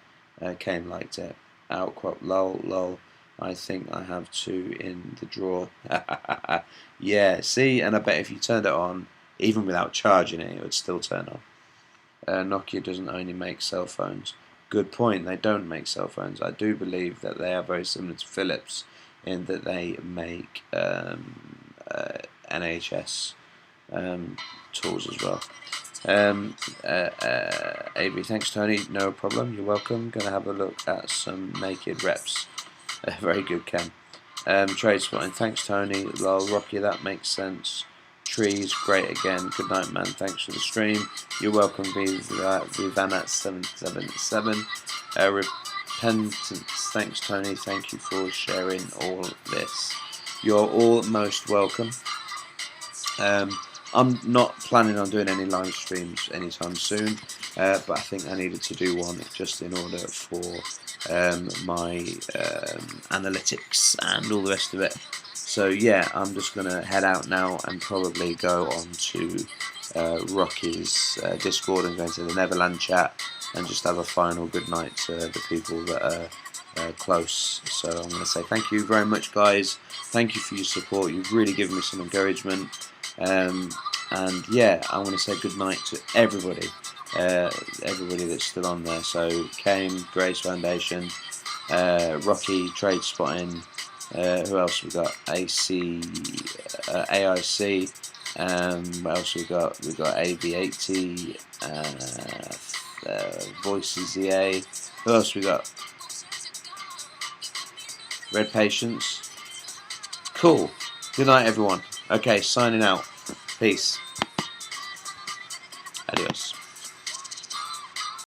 Kane liked it. Outcrop, lol. I think I have 2 in the drawer. Yeah, see, and I bet if you turned it on, even without charging it, it would still turn on. Nokia doesn't only make cell phones. Good point, they don't make cell phones. I do believe that they are very similar to Philips in that they make NHS tools as well. AB, thanks Tony, no problem, you're welcome. Gonna have a look at some naked reps. Very good, Ken. Trade spotting, thanks Tony. Lol, Rocky, that makes sense. Trees, great again. Good night, man. Thanks for the stream. You're welcome, Vivanat777. Repentance, thanks Tony. Thank you for sharing all this. You're all most welcome. I'm not planning on doing any live streams anytime soon, but I think I needed to do one just in order for my analytics and all the rest of it. So yeah, I'm just going to head out now and probably go on to Rocky's Discord and go into the Neverland chat and just have a final good night to the people that are close. So I'm going to say thank you very much, guys. Thank you for your support. You've really given me some encouragement. And yeah, I want to say good night to everybody, everybody that's still on there. So Kane, Grace Foundation, Rocky, Trade Spotting, who else we got? AC, AIC. What else we got? We got AV80, Voices EA. Who else we got? Red Patience. Cool. Good night, everyone. Okay, signing out. Peace. Adios.